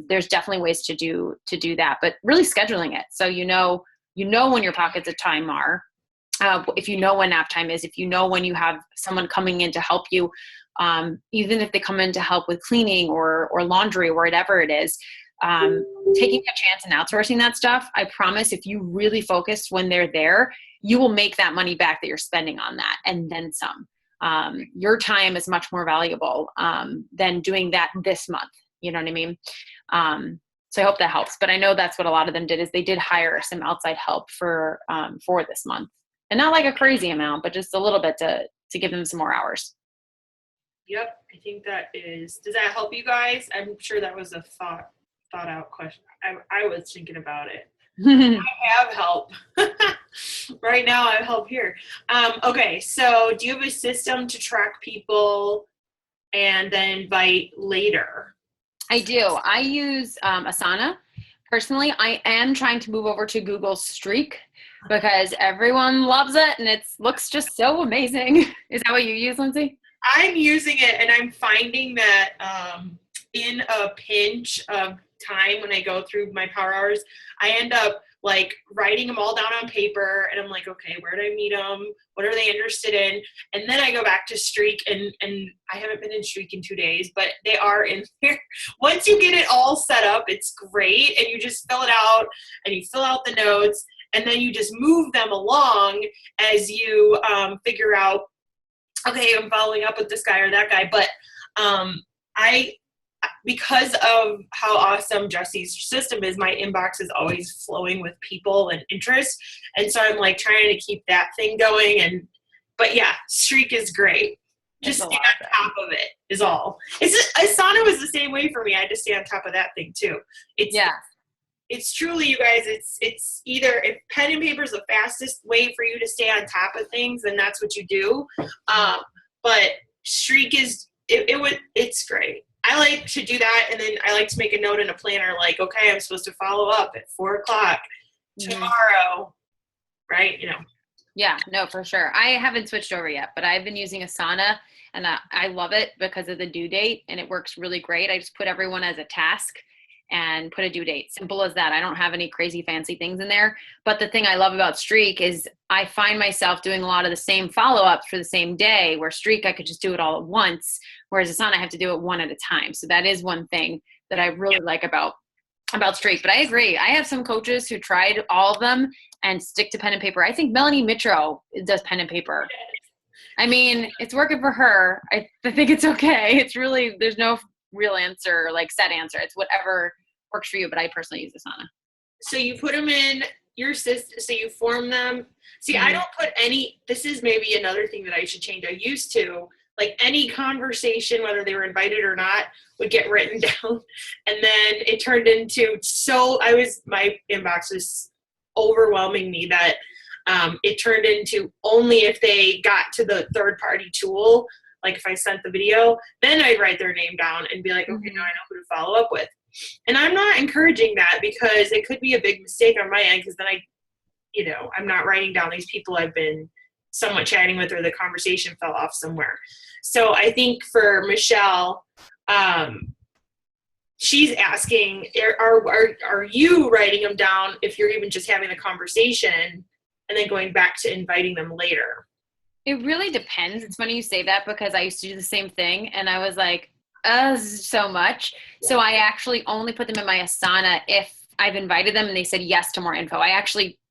there's definitely ways to do that, but really scheduling it. So you know when your pockets of time are, if you know when nap time is, if you know when you have someone coming in to help you, even if they come in to help with cleaning or laundry or whatever it is, taking a chance and outsourcing that stuff, I promise if you really focus when they're there, you will make that money back that you're spending on that and then some. Your time is much more valuable than doing that this month. You know what I mean? So I hope that helps. But I know that's what a lot of them did, is they did hire some outside help for this month. And not like a crazy amount, but just a little bit to give them some more hours. Yep. I think does that help you guys? I'm sure that was a thought out question. I was thinking about it. I have help. Right now I have help here. Okay. So do you have a system to track people and then invite later? I do. I use Asana. Personally, I am trying to move over to Google Streak because everyone loves it and it looks just so amazing. Is that what you use, Lindsay? I'm using it, and I'm finding that in a pinch of time when I go through my power hours, I end up like writing them all down on paper, and I'm like, okay, where did I meet them? What are they interested in? And then I go back to Streak, and I haven't been in Streak in 2 days, but they are in there. Once you get it all set up, it's great, and you just fill it out, and you fill out the notes, and then you just move them along as you figure out, okay, I'm following up with this guy or that guy. But because of how awesome Jesse's system is, my inbox is always flowing with people and interest. And so I'm like trying to keep that thing going. But yeah, Streak is great. Just stay on top of it is all. Asana was the same way for me. I had to stay on top of that thing too. It's truly, you guys, it's either, if pen and paper is the fastest way for you to stay on top of things, then that's what you do. But Streak it's great. I like to do that, and then I like to make a note in a planner, like, okay, I'm supposed to follow up at 4:00 tomorrow, right? You know. Yeah, no, for sure. I haven't switched over yet, but I've been using Asana, and I love it because of the due date, and it works really great. I just put everyone as a task and put a due date. Simple as that. I don't have any crazy fancy things in there. But the thing I love about Streak is I find myself doing a lot of the same follow-ups for the same day, where Streak, I could just do it all at once, whereas Asana, I have to do it one at a time. So that is one thing that I really like about Streak. But I agree. I have some coaches who tried all of them and stick to pen and paper. I think Melanie Mitro does pen and paper. I mean, it's working for her. I think it's okay. It's really, there's no real answer, like set answer. It's whatever works for you, but I personally use Asana. So you put them in your system, so you form them. See, I don't put this is maybe another thing that I should change. I used to, like, any conversation, whether they were invited or not, would get written down. And then it turned into, my inbox was overwhelming me that it turned into only if they got to the third party tool. Like if I sent the video, then I'd write their name down and be like, okay, now I know who to follow up with. And I'm not encouraging that, because it could be a big mistake on my end, because then I'm not writing down these people I've been somewhat chatting with, or the conversation fell off somewhere. So I think for Michelle, she's asking, are you writing them down if you're even just having a conversation and then going back to inviting them later? It really depends. It's funny you say that, because I used to do the same thing, and I was like, so much. Yeah. So I actually only put them in my Asana if I've invited them and they said yes to more info.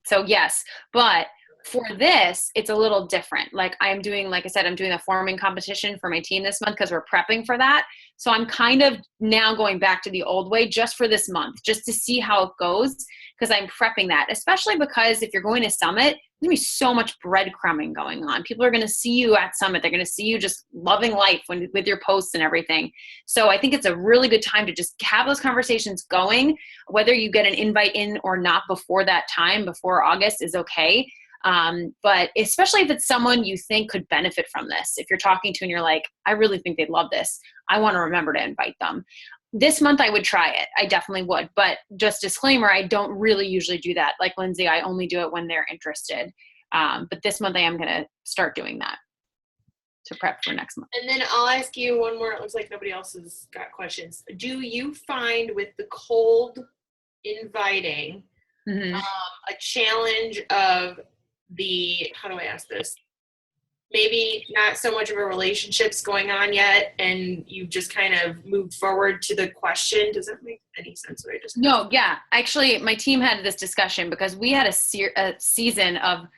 So yes, but For this, it's a little different. Like I'm doing, like I said, I'm doing a forming competition for my team this month because we're prepping for that. So I'm kind of now going back to the old way just for this month, just to see how it goes, because I'm prepping that, especially because if you're going to Summit, there's going to be so much breadcrumbing going on. People are going to see you at Summit. They're going to see you just loving life with your posts and everything. So I think it's a really good time to just have those conversations going. Whether you get an invite in or not before that time, before August, is okay. But especially if it's someone you think could benefit from this, if you're talking to and you're like, I really think they'd love this, I want to remember to invite them. This month I would try it. I definitely would. But just disclaimer, I don't really usually do that. Like Lindsay, I only do it when they're interested. But this month I am going to start doing that to prep for next month. And then I'll ask you one more. It looks like nobody else has got questions. Do you find with the cold inviting a challenge of how do I ask this? Maybe not so much of a relationship's going on yet, and you've just kind of moved forward to the question. Does that make any sense? What I just No, yeah. Actually, my team had this discussion because we had a season of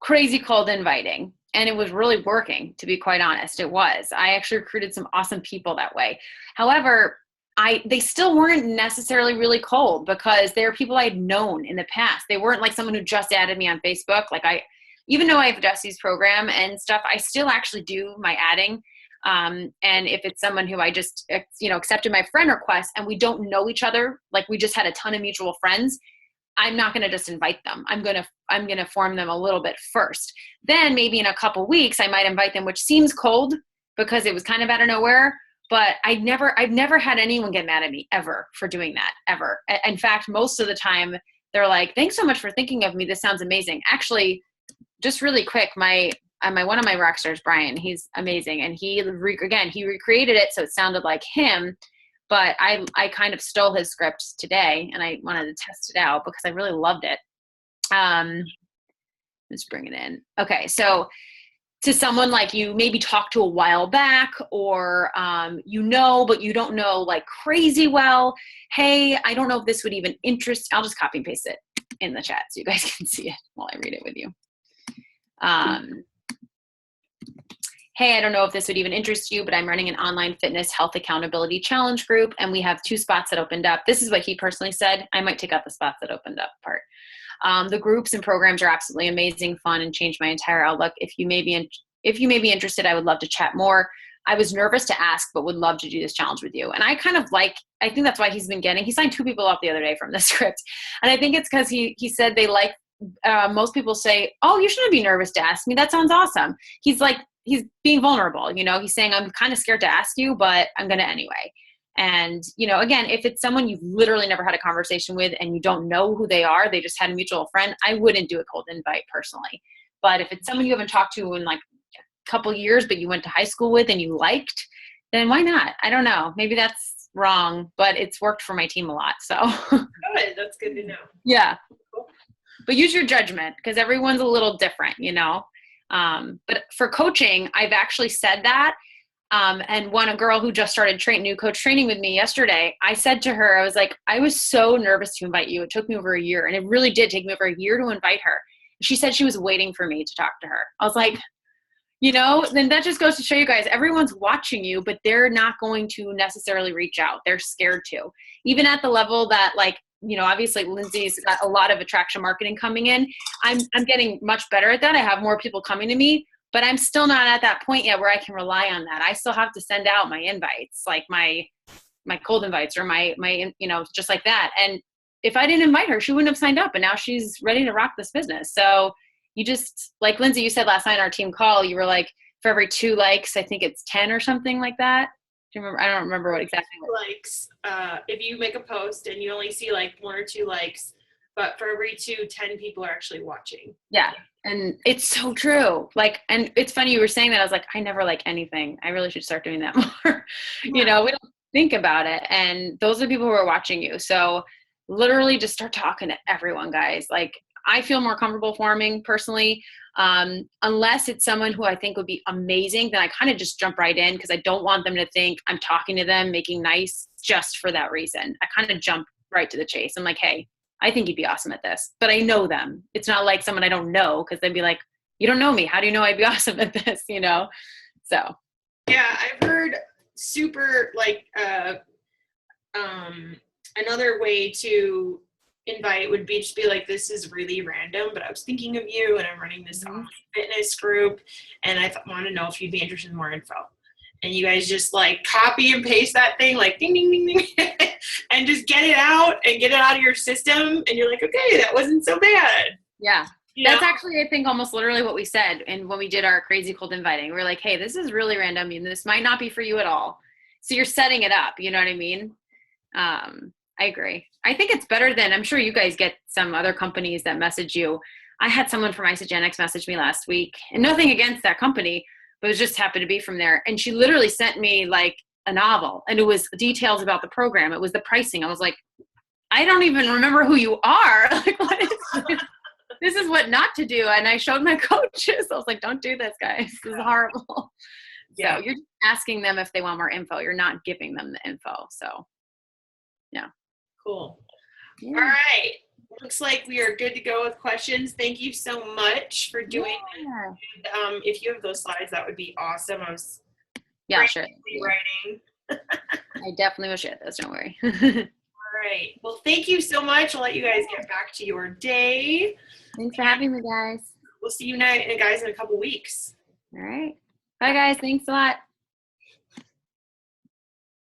crazy cold inviting, and it was really working, to be quite honest. It was. I actually recruited some awesome people that way. However, they still weren't necessarily really cold because they were people I'd known in the past. They weren't like someone who just added me on Facebook. Even though I have Jesse's program and stuff, I still actually do my adding. And if it's someone who I just, accepted my friend request and we don't know each other, like we just had a ton of mutual friends, I'm not going to just invite them. I'm going to form them a little bit first. Then maybe in a couple weeks, I might invite them, which seems cold because it was kind of out of nowhere. But I've never had anyone get mad at me ever for doing that, ever. In fact, most of the time they're like, thanks so much for thinking of me. This sounds amazing. Actually, just really quick, one of my rock stars, Brian, he's amazing. And he recreated it so it sounded like him, but I kind of stole his script today and I wanted to test it out because I really loved it. Let's bring it in. Okay, so to someone like you maybe talked to a while back or but you don't know like crazy well, hey, I don't know if this would even interest, I'll just copy and paste it in the chat so you guys can see it while I read it with you. Hey, I don't know if this would even interest you, but I'm running an online fitness health accountability challenge group and we have 2 spots that opened up. This is what he personally said. I might take out the spots that opened up part. The groups and programs are absolutely amazing, fun, and changed my entire outlook. If you may be interested, I would love to chat more. I was nervous to ask, but would love to do this challenge with you. And I think that's why he signed 2 people up the other day from the script. And I think it's because he said they like, most people say, oh, you shouldn't be nervous to ask me. That sounds awesome. He's being vulnerable. He's saying, I'm kind of scared to ask you, but I'm going to anyway. And, again, if it's someone you've literally never had a conversation with and you don't know who they are, they just had a mutual friend, I wouldn't do a cold invite personally. But if it's someone you haven't talked to in like a couple years, but you went to high school with and you liked, then why not? I don't know. Maybe that's wrong, but it's worked for my team a lot. So good. That's good to know. Yeah. But use your judgment because everyone's a little different, But for coaching, I've actually said that. And a girl who just started new coach training with me yesterday, I said to her, I was like, I was so nervous to invite you. It took me over a year, and it really did take me over a year to invite her. She said she was waiting for me to talk to her. I was like, then that just goes to show you guys, everyone's watching you, but they're not going to necessarily reach out. They're scared to. Even at the level that obviously Lindsay's got a lot of attraction marketing coming in. I'm getting much better at that. I have more people coming to me. But I'm still not at that point yet where I can rely on that. I still have to send out my invites, like my cold invites or my just like that. And if I didn't invite her, she wouldn't have signed up. And now she's ready to rock this business. So you just, like Lindsay, you said last night in our team call, you were like, for every 2 likes, I think it's 10 or something like that. Do you remember? I don't remember what exactly. Likes, if you make a post and you only see like 1 or 2 likes, but for every 10 people are actually watching. Yeah. And it's so true. And it's funny you were saying that. I was like, I never like anything. I really should start doing that more. We don't think about it. And those are people who are watching you. So literally just start talking to everyone, guys. I feel more comfortable forming personally, unless it's someone who I think would be amazing, then I kind of just jump right in because I don't want them to think I'm talking to them, making nice just for that reason. I kind of jump right to the chase. I'm like, hey, I think you'd be awesome at this, but I know them. It's not like someone I don't know, because they'd be like, you don't know me. How do you know I'd be awesome at this? You know? So. Yeah, I've heard super like, another way to invite would be just be like, this is really random, but I was thinking of you and I'm running this online fitness group and I want to know if you'd be interested in more info. And you guys just like copy and paste that thing, like ding, ding, ding, ding, and just get it out of your system. And you're like, okay, that wasn't so bad. Yeah. That's actually, I think, almost literally what we said. And when we did our crazy cold inviting, we are like, hey, this is really random. And this might not be for you at all. So you're setting it up. You know what I mean? I agree. I think it's better than, I'm sure you guys get some other companies that message you. I had someone from Isogenics message me last week, and nothing against that company, but it just happened to be from there. And she literally sent me like a novel, and it was details about the program. It was the pricing. I was like, I don't even remember who you are. Like, what is this? This is what not to do. And I showed my coaches. I was like, don't do this, guys. This is horrible. Yeah. So you're just asking them if they want more info. You're not giving them the info. So, yeah. Cool. Yeah. All right. Looks like we are good to go with questions. Thank you so much for doing this. If you have those slides, that would be awesome. I was sure. Writing. I definitely will share those. Don't worry. All right. Well, thank you so much. I'll let you guys get back to your day. Thanks for having me, guys. We'll see you guys in a couple weeks. All right. Bye, guys. Thanks a lot.